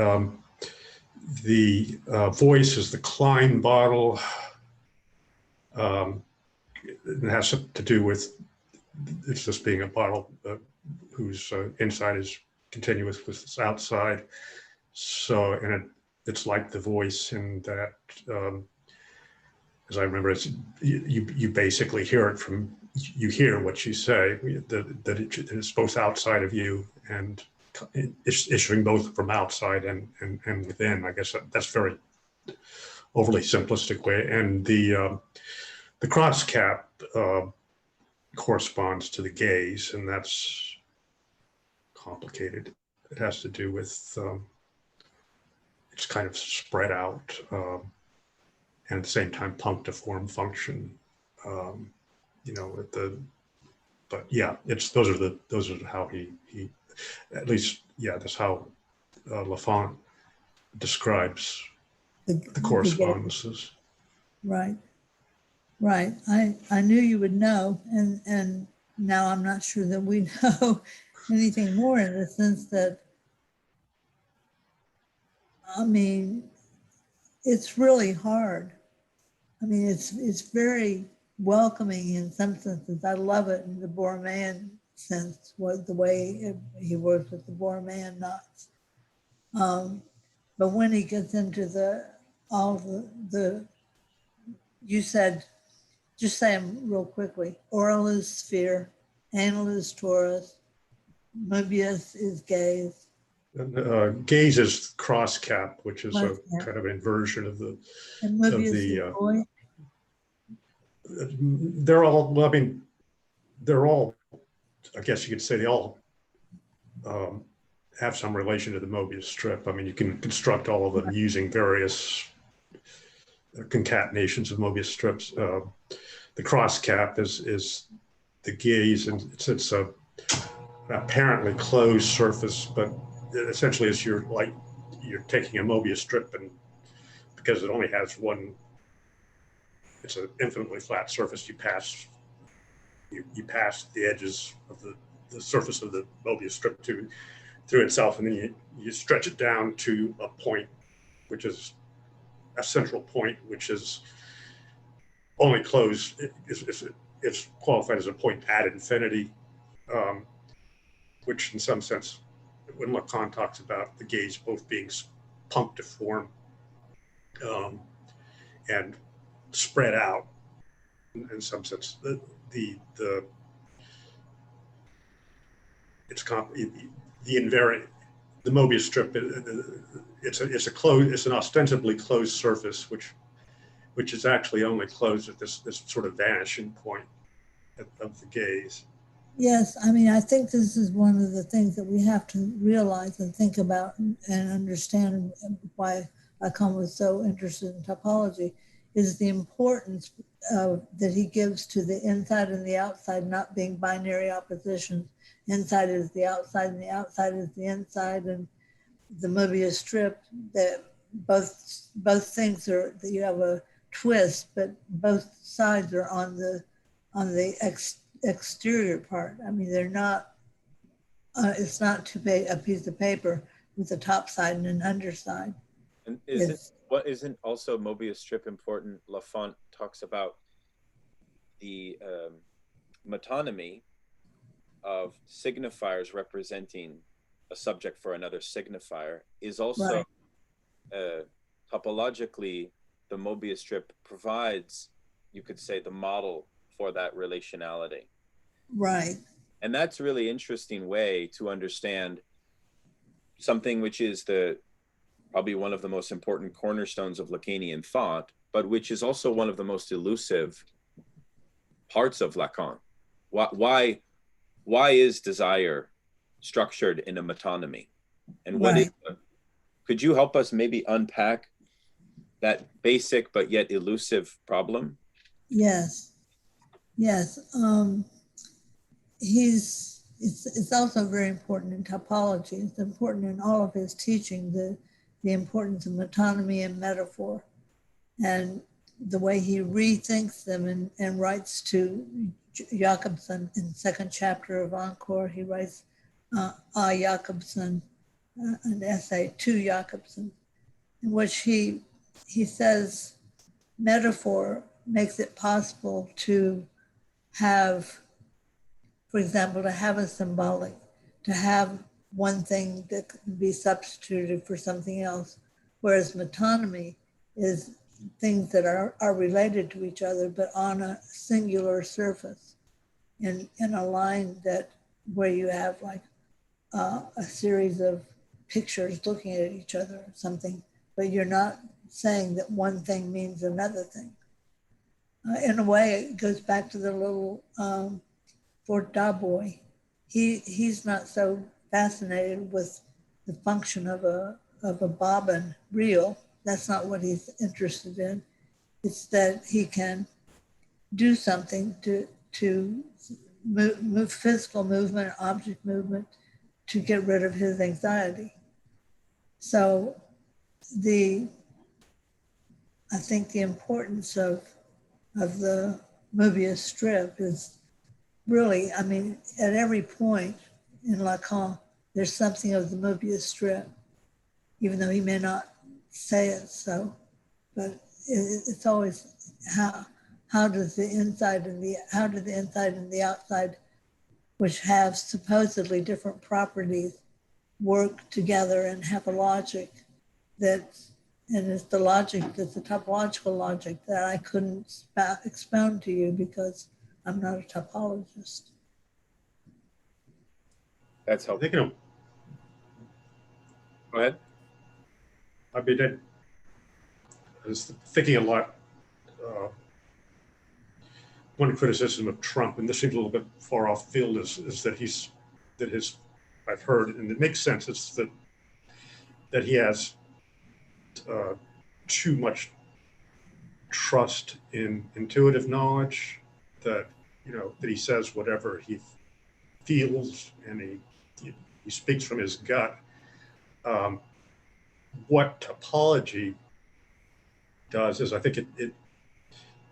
E: The voice is the Klein bottle. It has to do with it's just being a bottle whose inside is continuous with its outside. So, and it's like the voice in that, as I remember, you basically hear it from, you hear what you say, that it's both outside of you and issuing both from outside and within. I guess that's very overly simplistic way. And the cross cap corresponds to the gaze, and that's complicated. It has to do with it's kind of spread out and at the same time punctiform function. But yeah, those are how he at least, yeah, that's how Lafont describes the correspondences.
A: Right. I knew you would know, and now I'm not sure that we know anything more, in the sense that, I mean, it's really hard. I mean, it's very welcoming in some senses. I love it in the Borromean sense, the way he works with the Borromean knots. But when he gets into all the you said, just say them real quickly. Oral is sphere, anal is torus, Möbius is gaze.
E: Gaze is cross cap, which is a kind of inversion of the.
A: And Möbius is void.
E: They're all. Well, I mean, they're all. I guess you could say they all have some relation to the Möbius strip. I mean, you can construct all of them using various concatenations of Möbius strips. The cross cap is the gaze, and it's a apparently closed surface, but essentially it's you're taking a Möbius strip, and because it only has one, it's an infinitely flat surface, you pass you pass the edges of the surface of the Mobius strip through itself, and then you stretch it down to a point, which is a central point, which is only closed. It's qualified as a point at infinity, which in some sense, when Lacan talks about the gaze both being punctiform and spread out, in some sense, the invariant, the Mobius strip, it's an ostensibly closed surface, which is actually only closed at this sort of vanishing point of the gaze.
A: Yes, I mean, I think this is one of the things that we have to realize and think about and understand why Lacan was so interested in topology, is the importance that he gives to the inside and the outside not being binary oppositions. Inside is the outside and the outside is the inside, and the Mobius strip, that both things are, that you have a twist, but both sides are on the exterior part. I mean, they're not, it's not a piece of paper with a top side and an underside.
B: And isn't also Mobius strip important? Lafont talks about the metonymy of signifiers representing a subject for another signifier is also right. Topologically, the Mobius strip provides, you could say, the model for that relationality.
A: Right.
B: And that's a really interesting way to understand something which is probably one of the most important cornerstones of Lacanian thought, but which is also one of the most elusive parts of Lacan. Why is desire structured in a metonymy? And what right. Could you help us maybe unpack that basic but yet elusive problem?
A: Yes. It's also very important in topology. It's important in all of his teaching, the importance of metonymy and metaphor, and the way he rethinks them and writes to Jakobson in second chapter of Encore. He writes Jakobson, an essay to Jakobson, in which he says metaphor makes it possible to have, for example, to have a symbolic, to have one thing that can be substituted for something else, whereas metonymy is things that are related to each other, but on a singular surface, in a line that where you have like a series of pictures looking at each other or something, but you're not saying that one thing means another thing. In a way, it goes back to the little Fort Boy. He's not so fascinated with the function of a bobbin reel. That's not what he's interested in. It's that he can do something to move physical movement, object movement, to get rid of his anxiety. So I think the importance of the Mobius strip is really, I mean, at every point in Lacan, there's something of the Mobius strip, even though he may not say it so, but it's always how does the inside and the outside, which have supposedly different properties, work together and have a logic and it's the logic that's the topological logic that I couldn't expound to you because I'm not a topologist.
B: That's helpful. Go ahead.
E: I mean, I was thinking a lot. One criticism of Trump, and this seems a little bit far off field, is that I've heard, and it makes sense, it's that he has too much trust in intuitive knowledge, that he says whatever he feels and he speaks from his gut. What topology does is, I think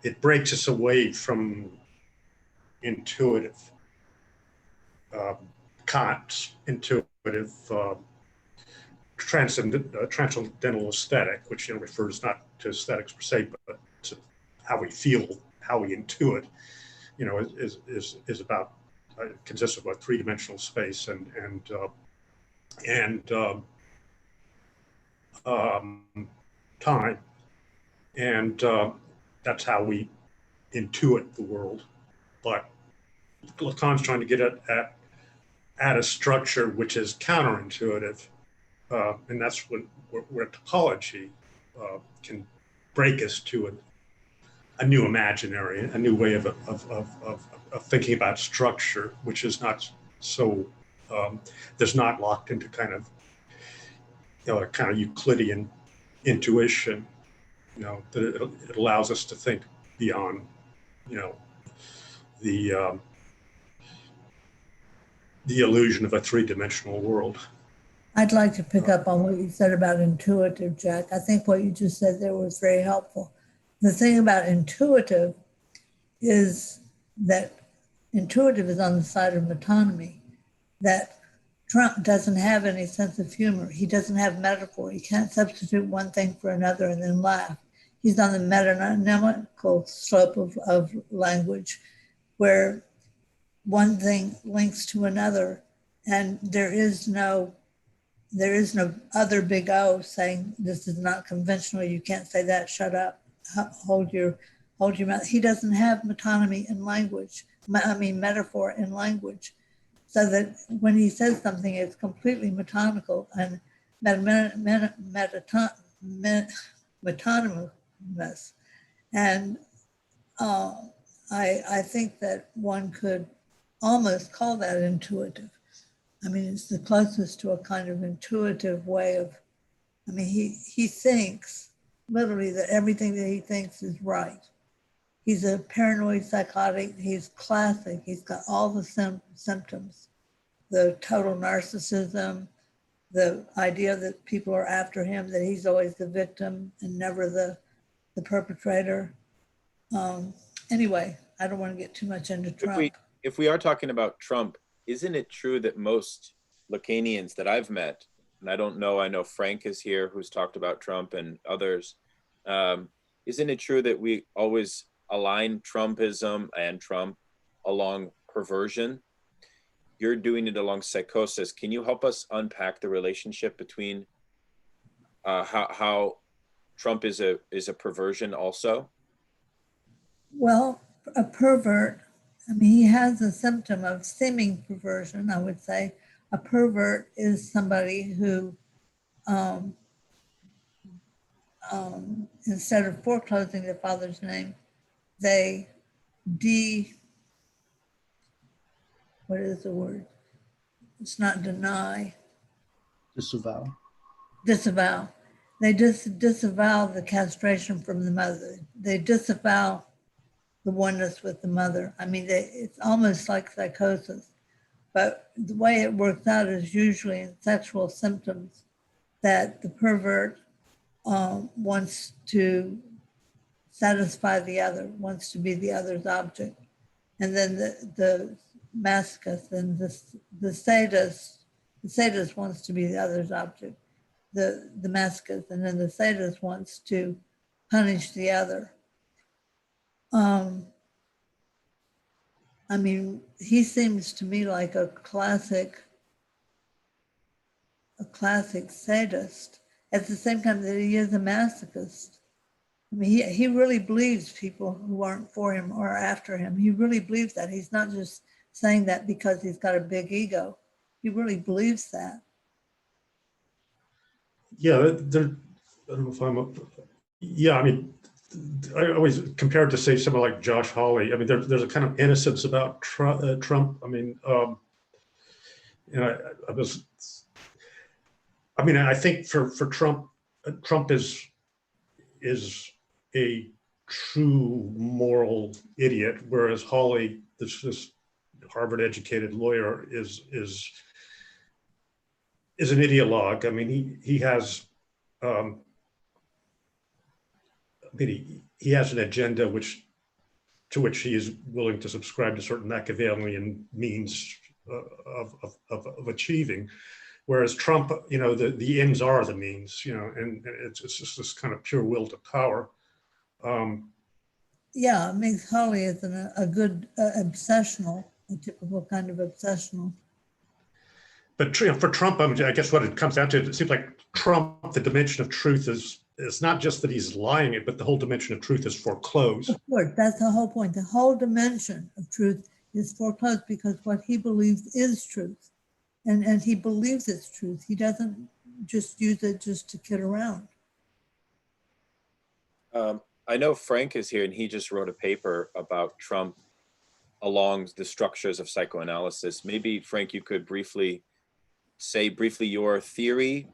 E: it breaks us away from intuitive, Kant's intuitive transcendental aesthetic, which refers not to aesthetics per se, but to how we feel, how we intuit, is about consists of a three-dimensional space and time, and that's how we intuit the world. But Lacan's trying to get at a structure which is counterintuitive, and that's where topology can break us to a new imaginary, a new way of thinking about structure, which is not so that's not locked into kind of a kind of Euclidean intuition. That it allows us to think beyond the illusion of a three-dimensional world.
A: I'd like to pick up on what you said about intuitive, Jack. I think what you just said there was very helpful. The thing about intuitive is that intuitive is on the side of metonymy, that Trump doesn't have any sense of humor. He doesn't have metaphor. He can't substitute one thing for another and then laugh. He's on the metonymical slope of language, where one thing links to another, and there is no other big O saying this is not conventional. You can't say that. Shut up. Hold your mouth. He doesn't have metonymy in language. Metaphor in language, so that when he says something, it's completely metonymical and metonymous. And I think that one could almost call that intuitive. It's the closest to a kind of intuitive way of, he thinks literally that everything that he thinks is right. He's a paranoid psychotic. He's classic. He's got all the symptoms, the total narcissism, the idea that people are after him, that he's always the victim and never the perpetrator. Anyway, I don't want to get too much into Trump.
B: If we are talking about Trump, isn't it true that most Lacanians that I've met, and I know Frank is here who's talked about Trump and others, isn't it true that we always align Trumpism and Trump along perversion? You're doing it along psychosis. Can you help us unpack the relationship between how Trump is a perversion also?
A: Well, a pervert, he has a symptom of seeming perversion, I would say. A pervert is somebody who, instead of foreclosing their father's name, they what is the word? It's not deny.
F: Disavow.
A: Disavow. They disavow the castration from the mother. They disavow the oneness with the mother. It's almost like psychosis. But the way it works out is usually in sexual symptoms, that the pervert wants to satisfy the other, wants to be the other's object. And then the masochist and the sadist wants to be the other's object, the masochist, and then the sadist wants to punish the other. He seems to me like a classic sadist, at the same time that he is a masochist. He really believes people who aren't for him are after him. He really believes that. He's not just saying that because he's got a big ego. He really believes that.
E: Yeah, I don't know if I always compare it to, say, someone like Josh Hawley. There's a kind of innocence about Trump. I think for Trump, Trump is a true moral idiot, whereas Hawley, this Harvard-educated lawyer, is an ideologue. He has he has an agenda which to which he is willing to subscribe to certain Machiavellian means of achieving. Whereas Trump, the ends are the means, and it's just this kind of pure will to power.
A: Yeah, it makes Holly as a good obsessional, a typical kind of obsessional.
E: But for Trump, I guess what it comes down to, it seems like Trump, the dimension of truth is not just that he's lying it, but the whole dimension of truth is foreclosed.
A: Of course, that's the whole point. The whole dimension of truth is foreclosed because what he believes is truth. And he believes it's truth. He doesn't just use it just to kid around.
B: I know Frank is here and he just wrote a paper about Trump along the structures of psychoanalysis. Maybe, Frank, you could say briefly your theory,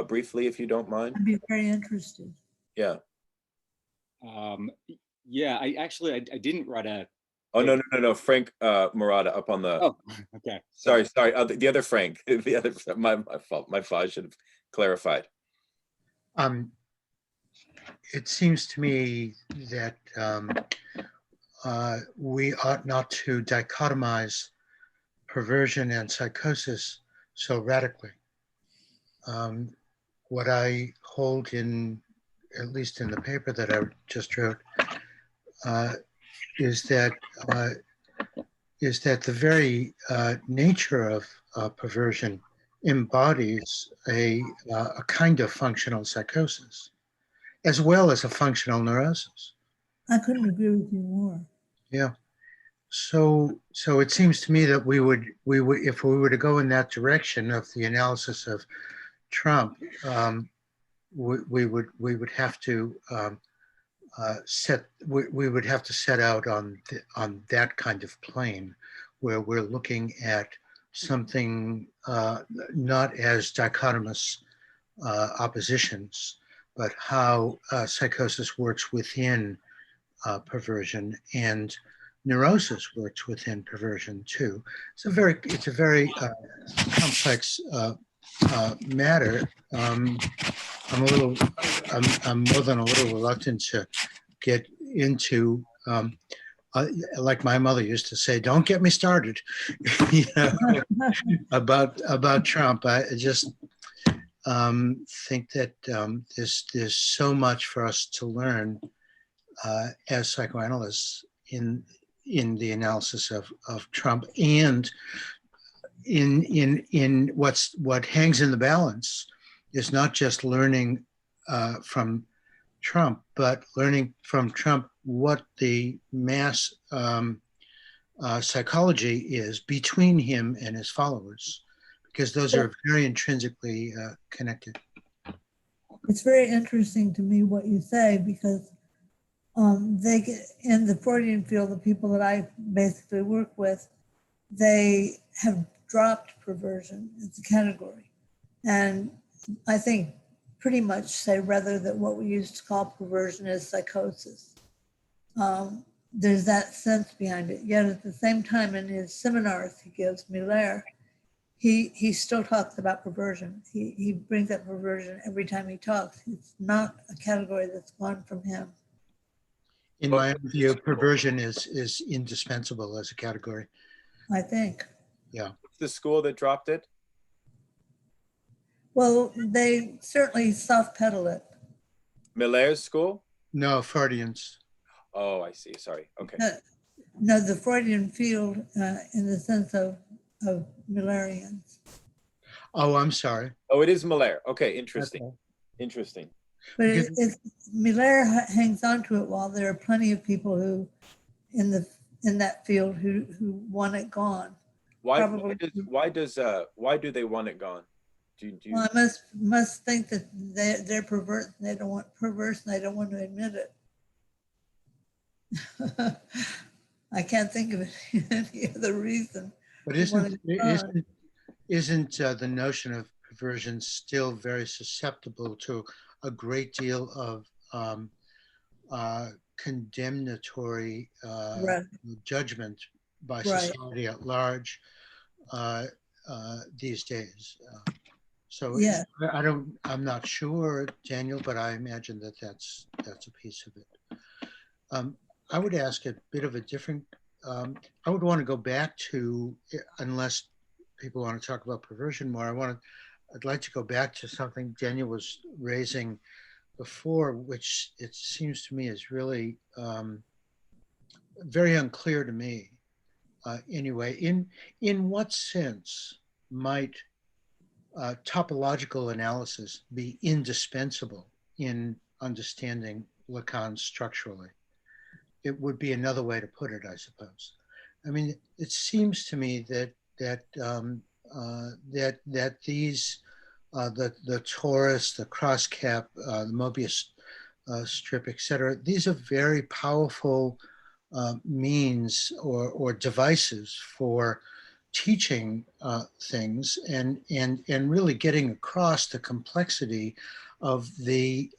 B: briefly, if you don't mind.
A: I'd be very interested.
B: Yeah.
G: Yeah, I didn't write a...
B: Oh, no. Frank Murata up on the...
G: Oh, okay.
B: Sorry. The other Frank. My fault. I should have clarified.
H: It seems to me that we ought not to dichotomize perversion and psychosis so radically. What I hold in, at least in the paper that I just wrote, is that the very nature of perversion embodies a kind of functional psychosis, as well as a functional neurosis.
A: I couldn't agree with you more.
H: Yeah. So it seems to me that we would if we were to go in that direction of the analysis of Trump, we would have to set out on that kind of plane where we're looking at something not as dichotomous oppositions, but how psychosis works within perversion and neurosis works within perversion too. It's a very complex matter. I'm more than a little reluctant to get into, like my mother used to say, "Don't get me started," about Trump. I just think that there's so much for us to learn as psychoanalysts in the analysis of Trump, and in what hangs in the balance is not just learning from Trump, but learning from Trump what the mass psychology is between him and his followers, because those are very intrinsically connected.
A: It's very interesting to me what you say, because they get in the Freudian field, the people that I basically work with, they have dropped perversion as a category. And I think pretty much say rather that what we used to call perversion is psychosis. There's that sense behind it. Yet at the same time, in his seminars he gives, Miller, he still talks about perversion. He brings up perversion every time he talks. It's not a category that's gone from him.
H: In my view, perversion is indispensable as a category.
A: I think.
H: Yeah.
B: The school that dropped it?
A: Well, they certainly soft pedal it.
B: Miller's school?
H: No, Freudians.
B: Oh, I see. Sorry. Okay.
A: No, the Freudian field in the sense of Millerians.
H: Oh, I'm sorry.
B: Oh, it is Miller. Okay, interesting.
H: Okay.
B: Interesting.
A: But Miller hangs on to it, while there are plenty of people who, in that field, who want it gone.
B: Why do they want it gone?
A: Well, I must think that they're perverse. They don't want perverse, and they don't want to admit it. I can't think of any other reason.
H: But isn't the notion of perversion still very susceptible to a great deal of condemnatory judgment by society at large these days? So yeah. I'm not sure, Daniel, but I imagine that that's a piece of it. I would ask a bit of a different, I would want to go back to, unless people want to talk about perversion more, I'd like to go back to something Daniel was raising before, which it seems to me is really very unclear to me. Anyway, in what sense might topological analysis be indispensable in understanding Lacan structurally? It would be another way to put it, I suppose. I mean, it seems to me that these the torus, the cross cap, the Mobius strip, etc. These are very powerful means or devices for teaching things and really getting across the complexity of the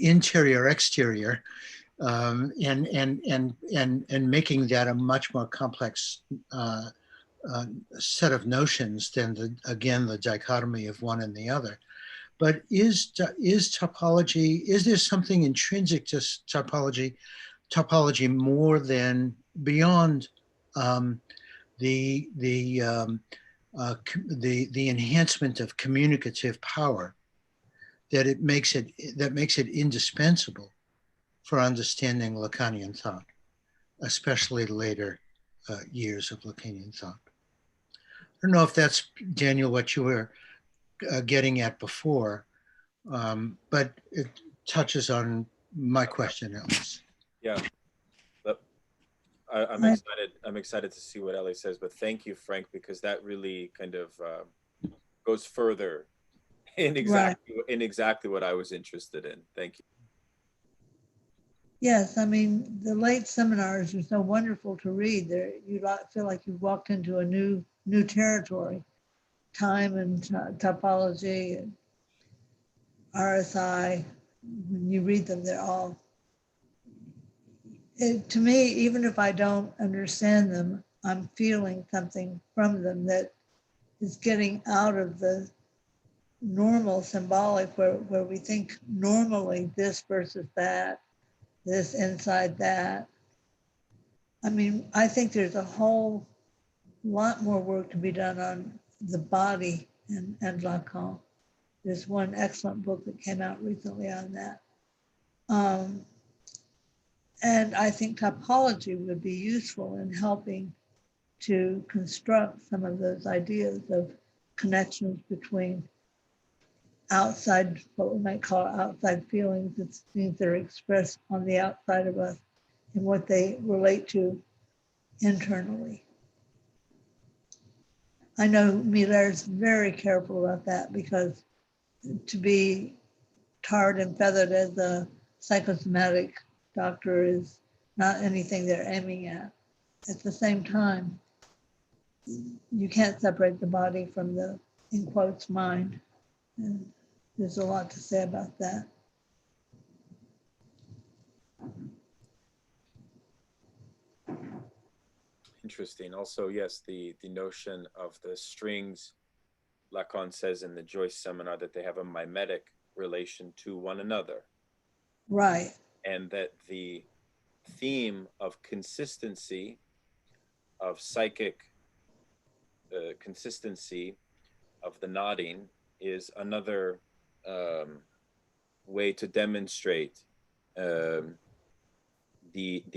H: interior exterior and making that a much more complex set of notions than the dichotomy of one and the other. But is topology, is there something intrinsic to topology more than beyond the enhancement of communicative power that makes it indispensable for understanding Lacanian thought, especially later years of Lacanian thought? I don't know if that's, Daniel, what you were getting at before, but it touches on my question at least.
B: Yeah, but I'm excited to see what Ellie says. But thank you, Frank, because that really kind of goes further in exactly what I was interested in. Thank you.
A: Yes, I mean, the late seminars are so wonderful to read. There, you feel like you've walked into a new territory. Time and topology and RSI, when you read them, they're all, to me, even if I don't understand them, I'm feeling something from them that is getting out of the normal symbolic where we think normally this versus that, this inside that. I mean, I think there's a whole lot more work to be done on the body and Lacan. There's one excellent book that came out recently on that. And I think topology would be useful in helping to construct some of those ideas of connections between outside, what we might call outside feelings. It's things that are expressed on the outside of us and what they relate to internally. I know Miller's very careful about that, because to be tarred and feathered as a psychosomatic doctor is not anything they're aiming at. At the same time, you can't separate the body from the, in quotes, mind. And there's a lot to say about that.
B: Interesting. Also, yes, the notion of the strings, Lacan says in the Joyce seminar that they have a mimetic relation to one another.
A: Right.
B: And that the theme of consistency, of psychic consistency of the nodding is another way to demonstrate the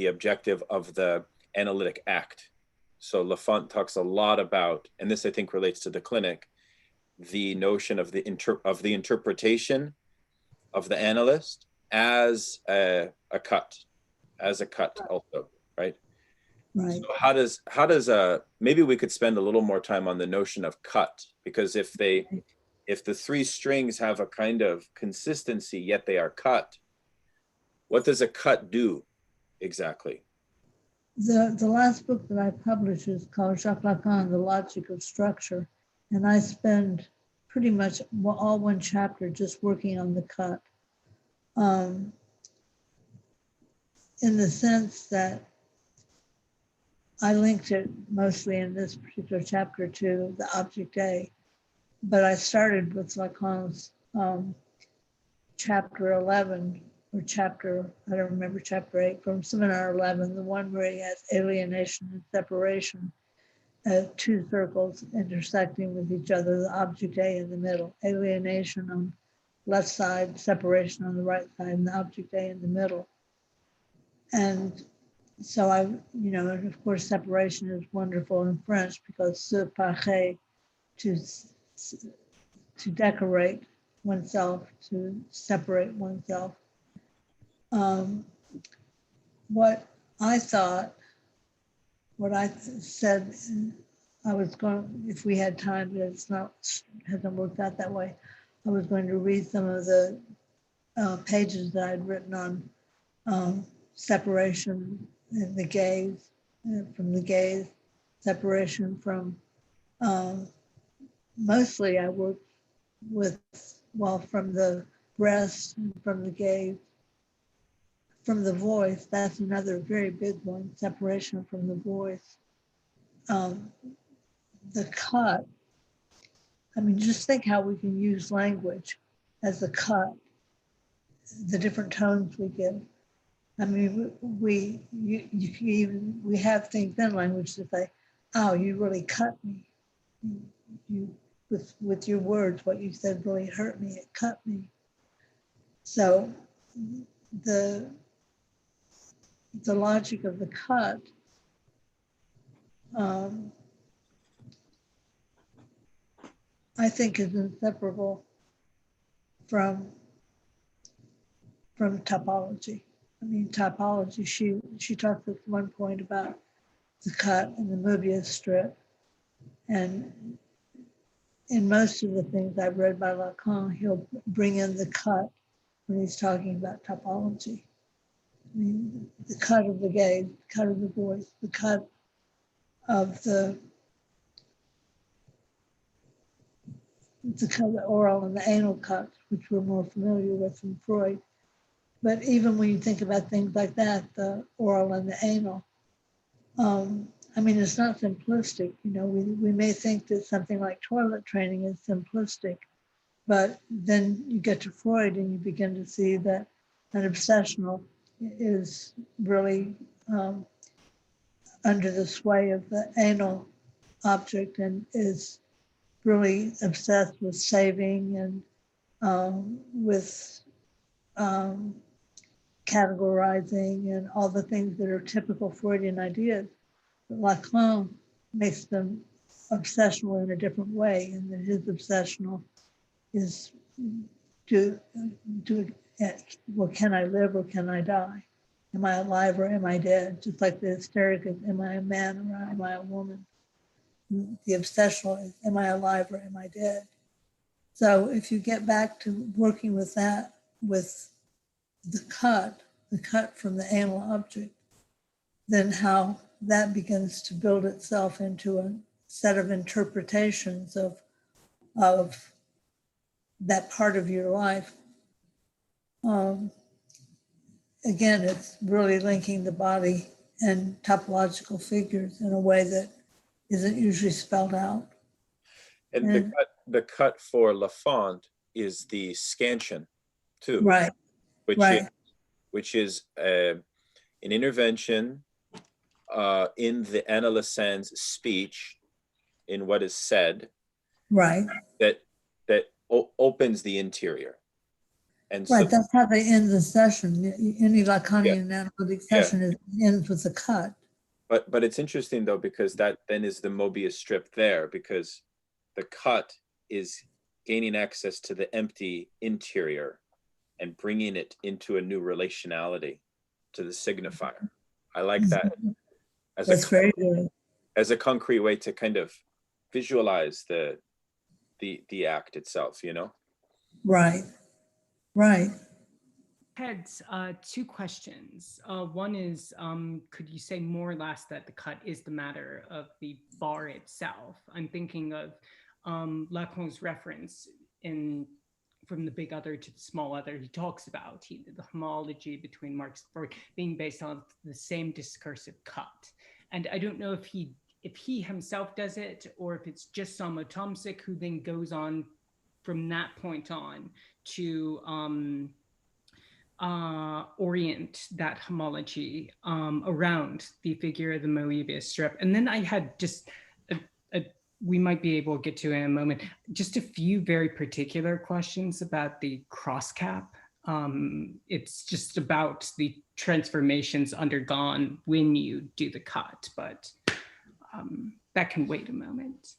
B: objective of the analytic act. So Lafont talks a lot about, and this I think relates to the clinic, the notion of the interpretation of the analyst as a cut also, right?
A: Right.
B: So how does maybe we could spend a little more time on the notion of cut, because if the three strings have a kind of consistency yet they are cut, what does a cut do exactly?
A: The last book that I published is called Jacques Lacan, The Logic of Structure. And I spend pretty much all one chapter just working on the cut. In the sense that I linked it mostly in this particular chapter to the object A, but I started with Lacan's chapter 11 or chapter, I don't remember, chapter 8, from seminar 11, the one where he has alienation and separation, two circles intersecting with each other, the object A in the middle, alienation on left side, separation on the right side, and the object A in the middle. And so and of course, separation is wonderful in French because séparer, to decorate oneself, to separate oneself. What I said, I was going, if we had time, but hasn't worked out that way. I was going to read some of the pages that I'd written on separation in the gaze, from the gaze, separation from, mostly I worked with, from the breast and from the gaze, from the voice. That's another very big one, separation from the voice. The cut, I mean, just think how we can use language as a cut, the different tones we give. I mean, we have things in language to say, "Oh, you really cut me. You with your words, what you said really hurt me. It cut me." So the logic of the cut I think is inseparable from topology. I mean, topology, she talks at one point about the cut and the Mobius strip. And in most of the things I've read by Lacan, he'll bring in the cut when he's talking about topology. I mean, the cut of the gaze, the cut of the voice, the cut of the oral and the anal cuts, which we're more familiar with from Freud. But even when you think about things like that, the oral and the anal, I mean, it's not simplistic. You know, we may think that something like toilet training is simplistic, but then you get to Freud and you begin to see that an obsessional is really under the sway of the anal object and is really obsessed with saving and with categorizing and all the things that are typical Freudian ideas. But Lacan makes them obsessional in a different way, and that his obsessional is well, can I live or can I die? Am I alive or am I dead? Just like the hysteric is, am I a man or am I a woman? The obsessional is, am I alive or am I dead? So if you get back to working with that, with the cut from the anal object, then how that begins to build itself into a set of interpretations of that part of your life. Again, it's really linking the body and topological figures in a way that isn't usually spelled out.
B: And the cut for Lafont is the scansion too,
A: right?
B: Which is an intervention in the analysand's speech, in what is said,
A: right?
B: That opens the interior. And
A: right,
B: so,
A: that's how they end the session. Any Lacanian analytic session ends with a cut.
B: But it's interesting though, because that then is the Mobius strip there, because the cut is gaining access to the empty interior and bringing it into a new relationality to the signifier. I like that as a concrete way to kind of visualize the act itself, you know?
A: Right.
I: I had two questions. One is, could you say more or less that the cut is the matter of the bar itself? I'm thinking of Lacan's reference from the big other to the small other. He talks about the homology between Marx and Freud being based on the same discursive cut. And I don't know if he himself does it or if it's just Samo Tomczyk who then goes on from that point on to orient that homology around the figure of the Moebius strip. And then I had just we might be able to get to in a moment, just a few very particular questions about the cross cap. It's just about the transformations undergone when you do the cut, but that can wait a moment.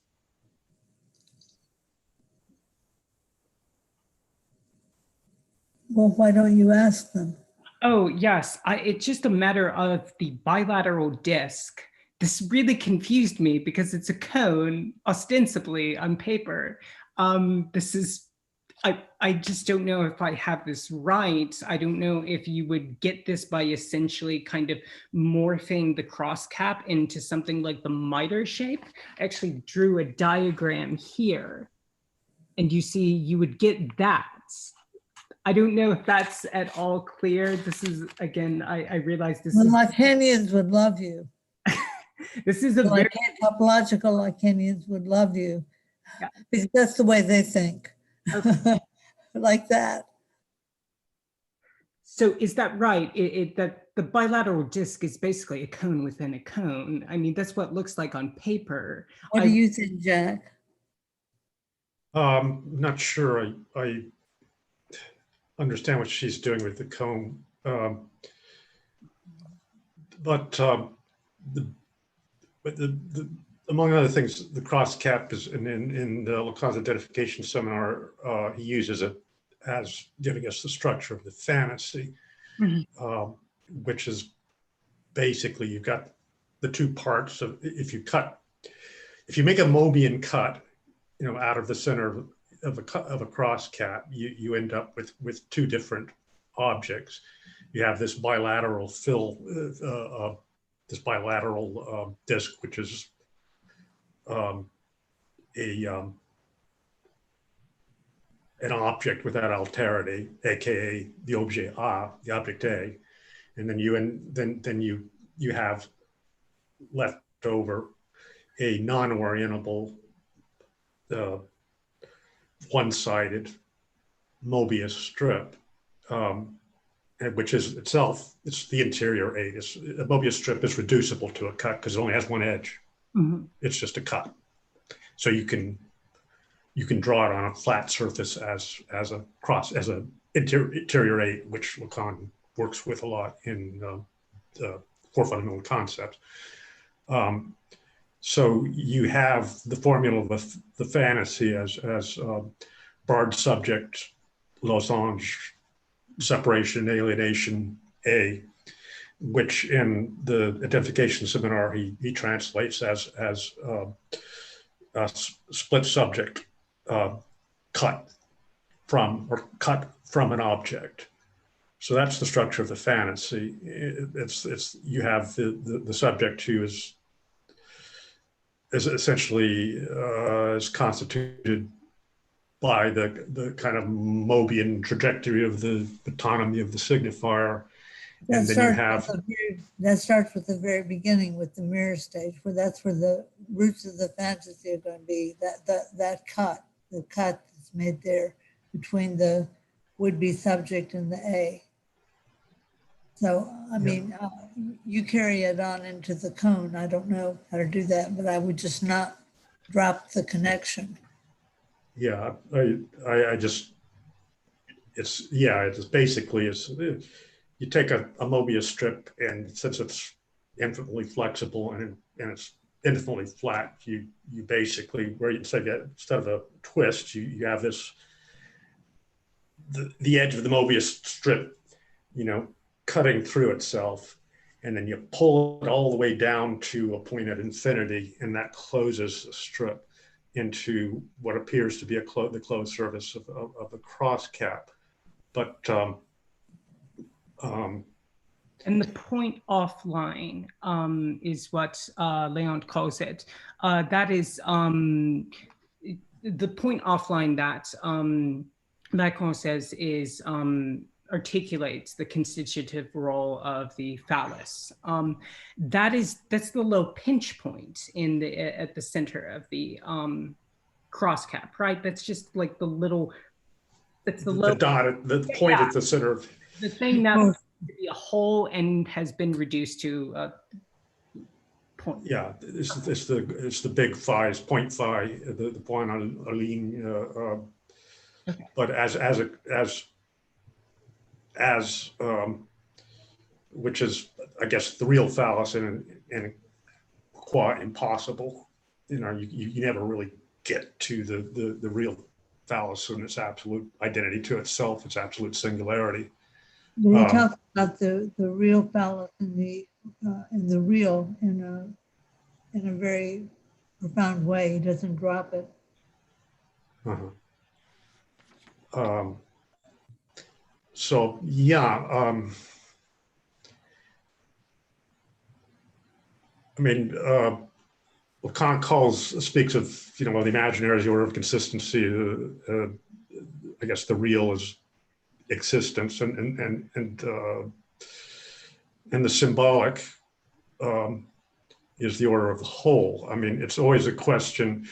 A: Well, why don't you ask them?
I: Oh, yes. It's just a matter of the bilateral disc. This really confused me because it's a cone, ostensibly on paper. This is, I just don't know if I have this right. I don't know if you would get this by essentially kind of morphing the cross cap into something like the miter shape. I actually drew a diagram here, and you see you would get that. I don't know if that's at all clear. This is, again, I realize this
A: The
I: is—
A: Lacanians would love you.
I: This is a
A: The
I: very—
A: topological Lacanians would love you.
I: Yeah.
A: Because that's the way they think.
I: Okay.
A: Like that.
I: So is that right? That the bilateral disc is basically a cone within a cone. I mean, that's what it looks like on paper.
A: What do you think, Jack?
E: Not sure. I understand what she's doing with the cone, but among other things, the cross cap is in the Lacan's identification seminar. He uses it as giving us the structure of the fantasy, which is basically you've got the two parts of, if you make a Mobian cut, out of the center of a cross cap, you end up with two different objects. You have this bilateral disc, which is an object without alterity, aka the objet A, the object A, and then you have left over a non-orientable one-sided Mobius strip, which is itself, it's the interior A. A Mobius strip is reducible to a cut because it only has one edge. It's just a cut. So you can draw it on a flat surface as a cross, as an interior A, which Lacan works with a lot in the Four Fundamental Concepts. So you have the formula of the fantasy as barred subject, losange, separation, alienation, A, which in the identification seminar he translates as a split subject, cut from an object. So that's the structure of the fantasy. You have the subject who is essentially is constituted by the kind of Mobian trajectory of the autonomy of the signifier. And then you have—
A: that starts with the very beginning with the mirror stage, where that's where the roots of the fantasy are going to be, that cut, the cut that's made there between the would-be subject and the A. So, I mean, you carry it on into the cone. I don't know how to do that, but I would just not drop the connection.
E: Yeah, I just, it's basically, you take a Mobius strip, and since it's infinitely flexible and it's infinitely flat, you basically, where instead of a twist, you have this, the edge of the Mobius strip, cutting through itself, and then you pull it all the way down to a point at infinity, and that closes the strip into what appears to be the closed surface of the cross cap. But
I: and the point offline is what Leon calls it. That is the point offline that Lacan says is articulates the constitutive role of the phallus. That's the low pinch point at the center of the cross cap, right? That's just like the little. That's the low
E: dot, the point at the center of.
I: The thing that to be a whole and has been reduced to a point.
E: Yeah, it's the big phi, it's point phi, the point on Aline.
I: Okay.
E: But which is, I guess, the real phallus and quite impossible. You never really get to the real phallus and its absolute identity to itself, its absolute singularity.
A: But he talks about the real phallus and the real in a very profound way. He doesn't drop it.
E: So yeah, I mean, Lacan speaks of the imaginary as the order of consistency. I guess the real is existence, and the symbolic is the order of the whole. I mean, it's always a question.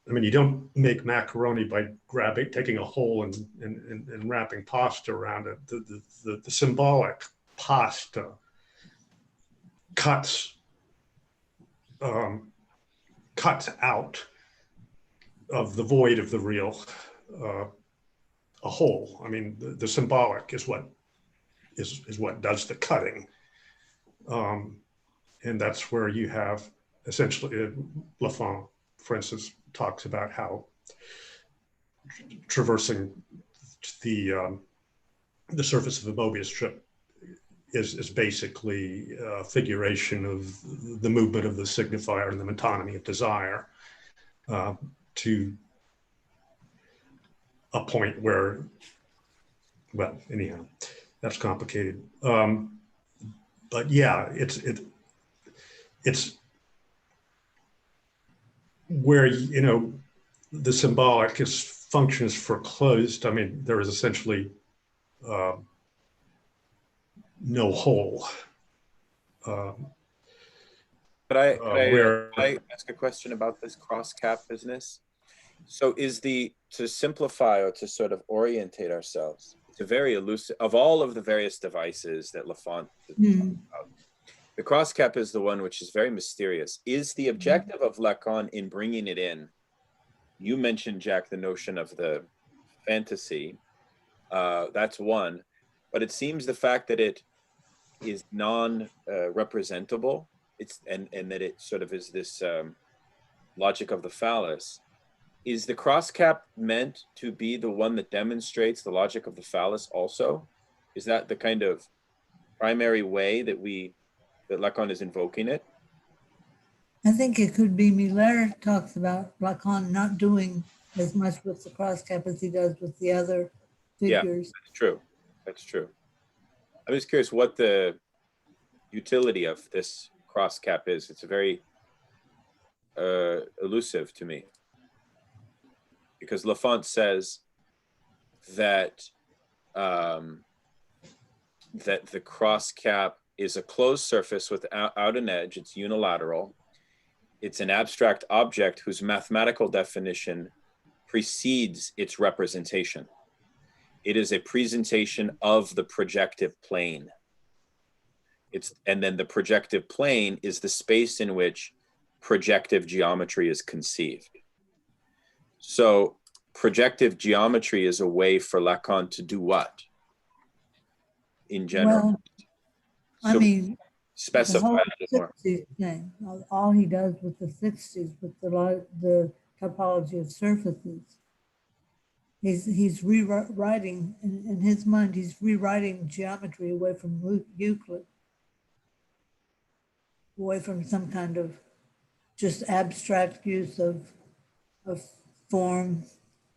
E: I mean, you don't make macaroni by taking a hole and wrapping pasta around it. The symbolic pasta cuts out of the void of the real a hole. I mean, the symbolic is what does the cutting, and that's where you have essentially Lafon, for instance, talks about how traversing the surface of the Mobius strip is basically a figuration of the movement of the signifier and the metonymy of desire to a point where, well, anyhow, that's complicated. But yeah, it's where the symbolic function is foreclosed. I mean, there is essentially no whole.
B: Could I ask a question about this cross-cap business? So to simplify or to sort of orientate ourselves, it's a very elusive, of all of the various devices that Lafont talked about, the cross-cap is the one which is very mysterious. Is the objective of Lacan in bringing it in? You mentioned, Jack, the notion of the fantasy. That's one. But it seems the fact that it is non-representable, and that it sort of is this logic of the phallus. Is the cross-cap meant to be the one that demonstrates the logic of the phallus also? Is that the kind of primary way that Lacan is invoking it?
A: I think it could be. Miller talks about Lacan not doing as much with the cross-cap as he does with the other figures.
B: Yeah, that's true. That's true. I'm just curious what the utility of this cross-cap is. It's very elusive to me. Because Lafont says that that the cross-cap is a closed surface without an edge. It's unilateral. It's an abstract object whose mathematical definition precedes its representation. It is a presentation of the projective plane. And then the projective plane is the space in which projective geometry is conceived. So projective geometry is a way for Lacan to do what? In general.
A: Well, I mean,
B: specify
A: the
B: a little more.
A: 60s thing, all he does with the 60s, with the topology of surfaces, he's rewriting, in his mind, he's rewriting geometry away from Euclid, away from some kind of just abstract use of form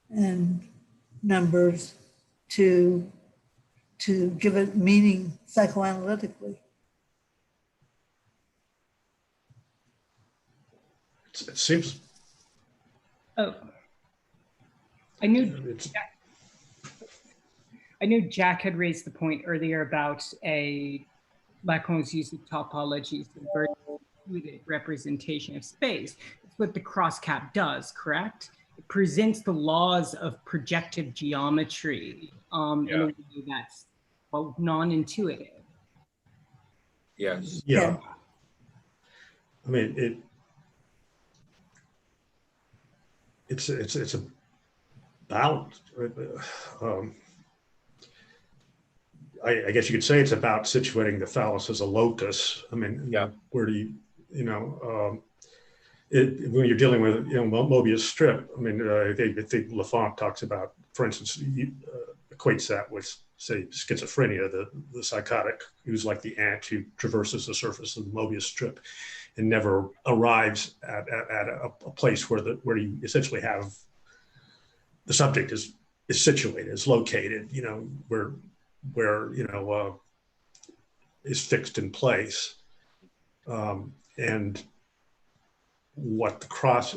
A: and numbers to give it meaning psychoanalytically.
E: It seems.
I: Oh, I knew Jack had raised the point earlier about Lacan's use of topology subverted representation of space. It's what the cross-cap does, correct? It presents the laws of projective geometry in a way that's well, non-intuitive.
B: Yes.
E: Yeah. I mean, it's about, I guess you could say it's about situating the phallus as a locus. I mean,
B: Yeah.
E: where do you, when you're dealing with, Mobius strip, I mean, I think Lafont talks about, for instance, equates that with, say, schizophrenia, the psychotic, who's like the ant who traverses the surface of the Mobius strip and never arrives at a place where you essentially have the subject is situated, is located, where is fixed in place, and what the cross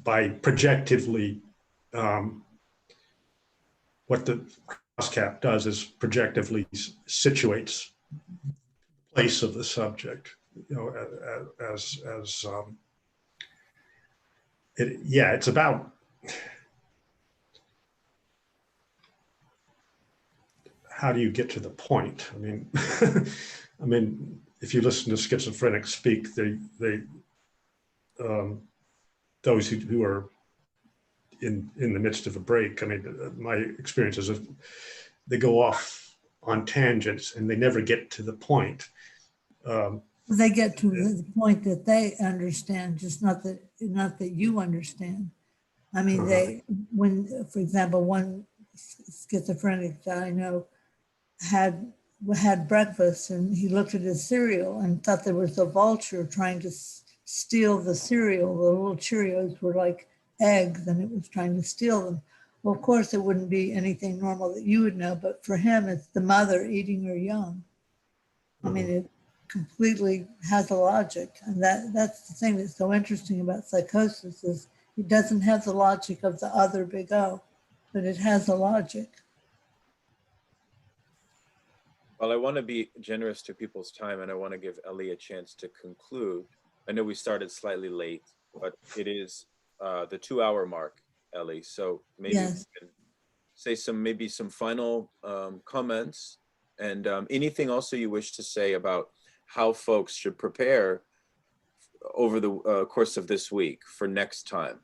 E: by projectively, what the cross cap does is projectively situates the place of the subject, it's about how do you get to the point? I mean, I mean, if you listen to schizophrenics speak, those who are in the midst of a break, I mean, my experience is that they go off on tangents and they never get to the point.
A: They get to the point that they understand, just not that you understand. I mean, for example, one schizophrenic that I know had breakfast and he looked at his cereal and thought there was a vulture trying to steal the cereal. The little Cheerios were like eggs and it was trying to steal them. Well, of course, it wouldn't be anything normal that you would know, but for him, it's the mother eating her young. I mean, it completely has a logic. And that's the thing that's so interesting about psychosis is it doesn't have the logic of the other big O, but it has a logic.
B: Well, I want to be generous to people's time and I want to give Ellie a chance to conclude. I know we started slightly late, but it is the 2-hour mark, Ellie. So maybe we can say some final comments and anything also you wish to say about how folks should prepare over the course of this week for next time.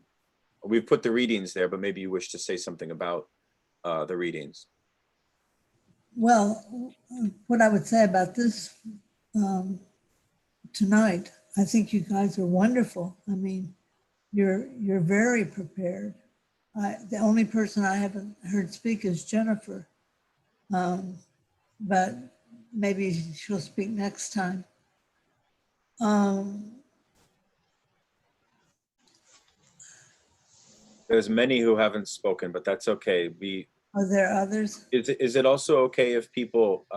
B: We've put the readings there, but maybe you wish to say something about the readings.
A: Well, what I would say about this tonight, I think you guys are wonderful. I mean, you're very prepared. The only person I haven't heard speak is Jennifer, but maybe she'll speak next time.
B: There's many who haven't spoken, but that's okay.
A: Are there others?
B: Is it also okay if people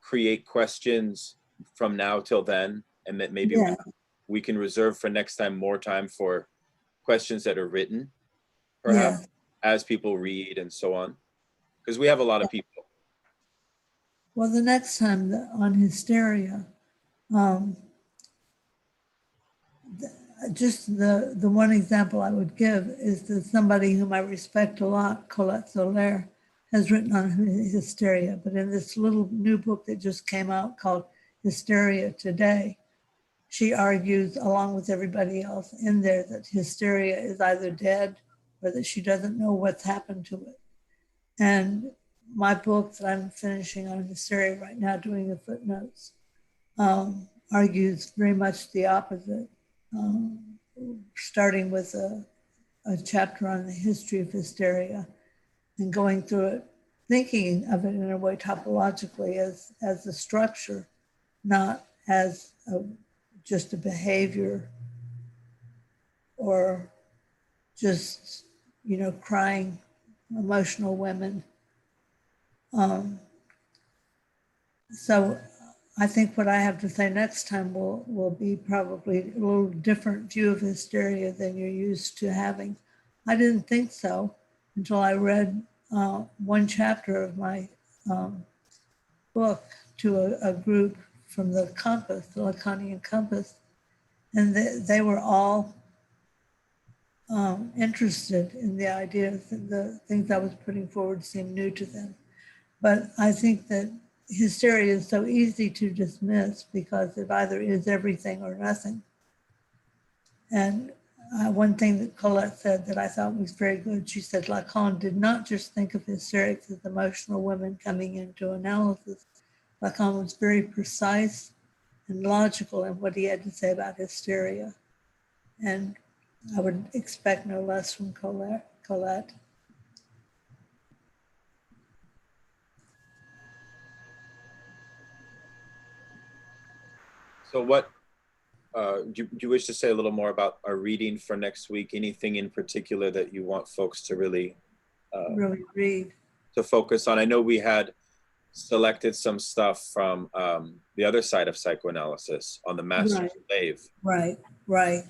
B: create questions from now till then, and that maybe we can reserve for next time more time for questions that are written, perhaps, as people read and so on? Because we have a lot of people.
A: Well, the next time on Hysteria, just the one example I would give is that somebody whom I respect a lot, Colette Soler, has written on hysteria, but in this little new book that just came out called Hysteria Today, she argues, along with everybody else in there, that hysteria is either dead or that she doesn't know what's happened to it. And my book that I'm finishing on hysteria right now, doing the footnotes, argues very much the opposite. Starting with a chapter on the history of hysteria and going through it, thinking of it in a way topologically as a structure, not as just a behavior or just, crying emotional women. So I think what I have to say next time will be probably a little different view of hysteria than you're used to having. I didn't think so until I read one chapter of my book to a group from the Compass, the Lacanian Compass, and they were all interested in the ideas and the things I was putting forward seemed new to them. But I think that hysteria is so easy to dismiss because it either is everything or nothing. And one thing that Colette said that I thought was very good, she said Lacan did not just think of hysterics as emotional women coming into analysis. Lacan was very precise and logical in what he had to say about hysteria. And I would expect no less from Colette.
B: So what, do you wish to say a little more about our reading for next week? Anything in particular that you want folks to really
A: read?
B: To focus on? I know we had selected some stuff from the other side of psychoanalysis on the master slave.
A: Right, right.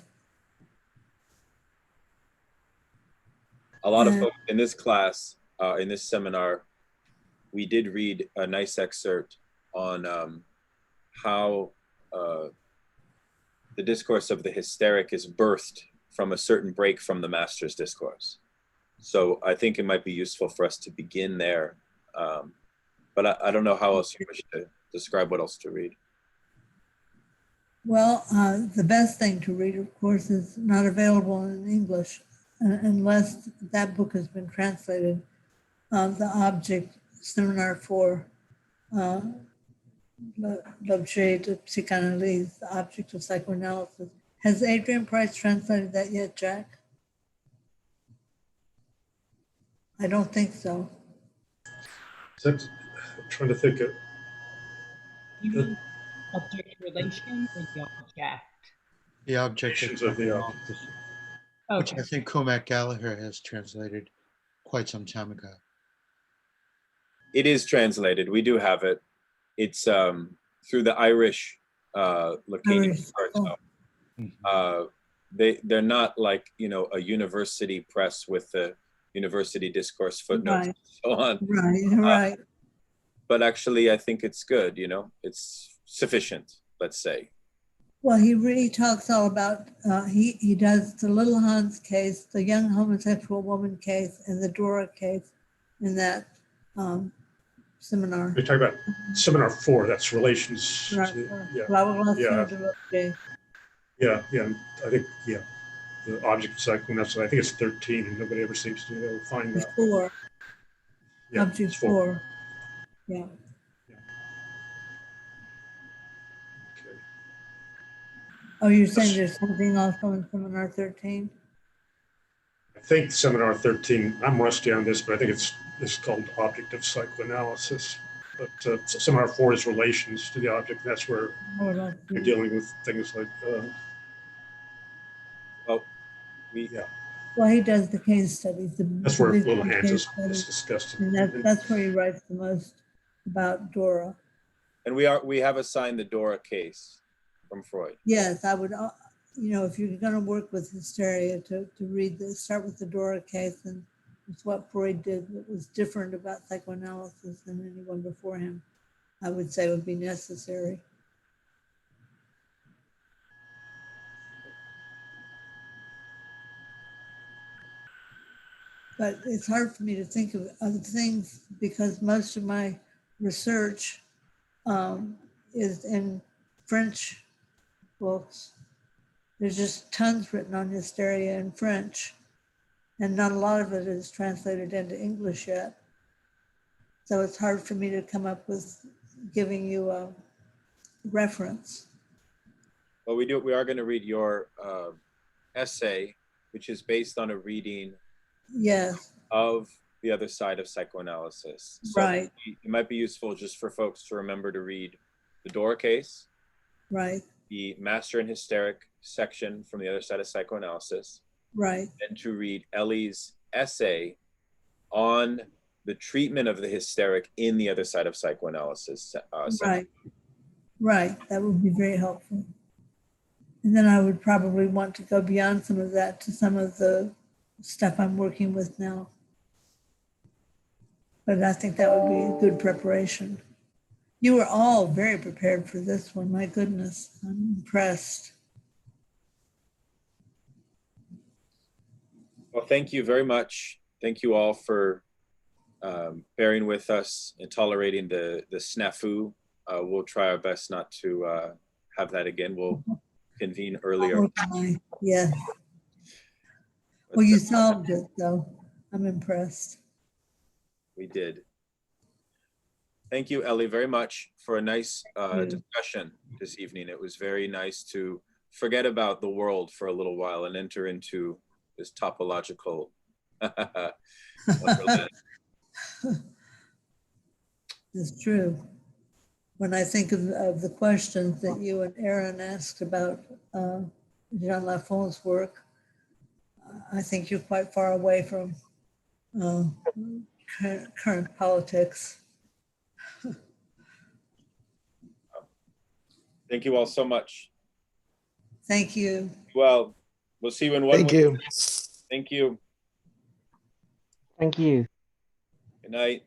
B: A lot of folks in this class, in this seminar, we did read a nice excerpt on how the discourse of the hysteric is birthed from a certain break from the master's discourse. So I think it might be useful for us to begin there. But I don't know how else you wish to describe what else to read.
A: Well, the best thing to read, of course, is not available in English unless that book has been translated. The Object Seminar for L'Objet de Psychanalyse, The Object of Psychoanalysis. Has Adrian Price translated that yet, Jack? I don't think so.
E: I'm trying to think of.
I: You mean object relation or the object?
H: The object
E: of the object.
H: Which I think Cormac Gallagher has translated quite some time ago.
B: It is translated. We do have it. It's through the Irish Lacanian cartel. They're not like, you know, a university press with the university discourse footnotes and so on.
A: Right.
B: But actually, I think it's good, you know, it's sufficient, let's say.
A: Well, he really talks all about, he does the Little Hans case, the young homosexual woman case, and the Dora case in that seminar.
E: You're talking about seminar 4, that's relations.
A: Right.
E: Yeah. I think, the object of psychoanalysis, I think it's 13, and nobody ever seems to be able to find that.
A: 4.
E: Yeah,
A: Object 4. Yeah.
E: Okay.
A: Oh, you're saying there's something also in seminar 13?
E: I think seminar 13, I'm rusty on this, but I think it's called Object of Psychoanalysis. But seminar 4 is relations to the object. That's where you're dealing with things like.
A: Well, he does the case studies.
E: That's where Little Hans is discussed.
A: And that's where he writes the most about Dora.
B: And we have assigned the Dora case from Freud.
A: Yes, I would, you know, if you're going to work with hysteria, to read this, start with the Dora case, and it's what Freud did that was different about psychoanalysis than anyone before him, I would say would be necessary. But it's hard for me to think of other things because most of my research is in French books. There's just tons written on hysteria in French, and not a lot of it is translated into English yet. So it's hard for me to come up with giving you a reference.
B: Well, we are going to read your essay, which is based on a reading of The Other Side of Psychoanalysis. So
A: right.
B: It might be useful just for folks to remember to read the Dora case,
A: right,
B: the Master and Hysteric section from The Other Side of Psychoanalysis,
A: right,
B: and to read Ellie's essay on the treatment of the hysteric in The Other Side of Psychoanalysis.
A: Right, that would be very helpful. And then I would probably want to go beyond some of that to some of the stuff I'm working with now. But I think that would be a good preparation. You were all very prepared for this one. My goodness, I'm impressed.
B: Well, thank you very much. Thank you all for bearing with us and tolerating the snafu. We'll try our best not to have that again. We'll convene earlier.
A: Yeah. Well, you solved it, though. I'm impressed.
B: We did. Thank you, Ellie, very much for a nice discussion this evening. It was very nice to forget about the world for a little while and enter into this topological wonderland.
A: It's true. When I think of the questions that you and Aaron asked about Jean Lafon's work, I think you're quite far away from current politics.
B: Thank you all so much.
A: Thank you.
B: Well, we'll see you in 1 week.
J: Thank you.
B: Thank you.
C: Thank you.
B: Good night.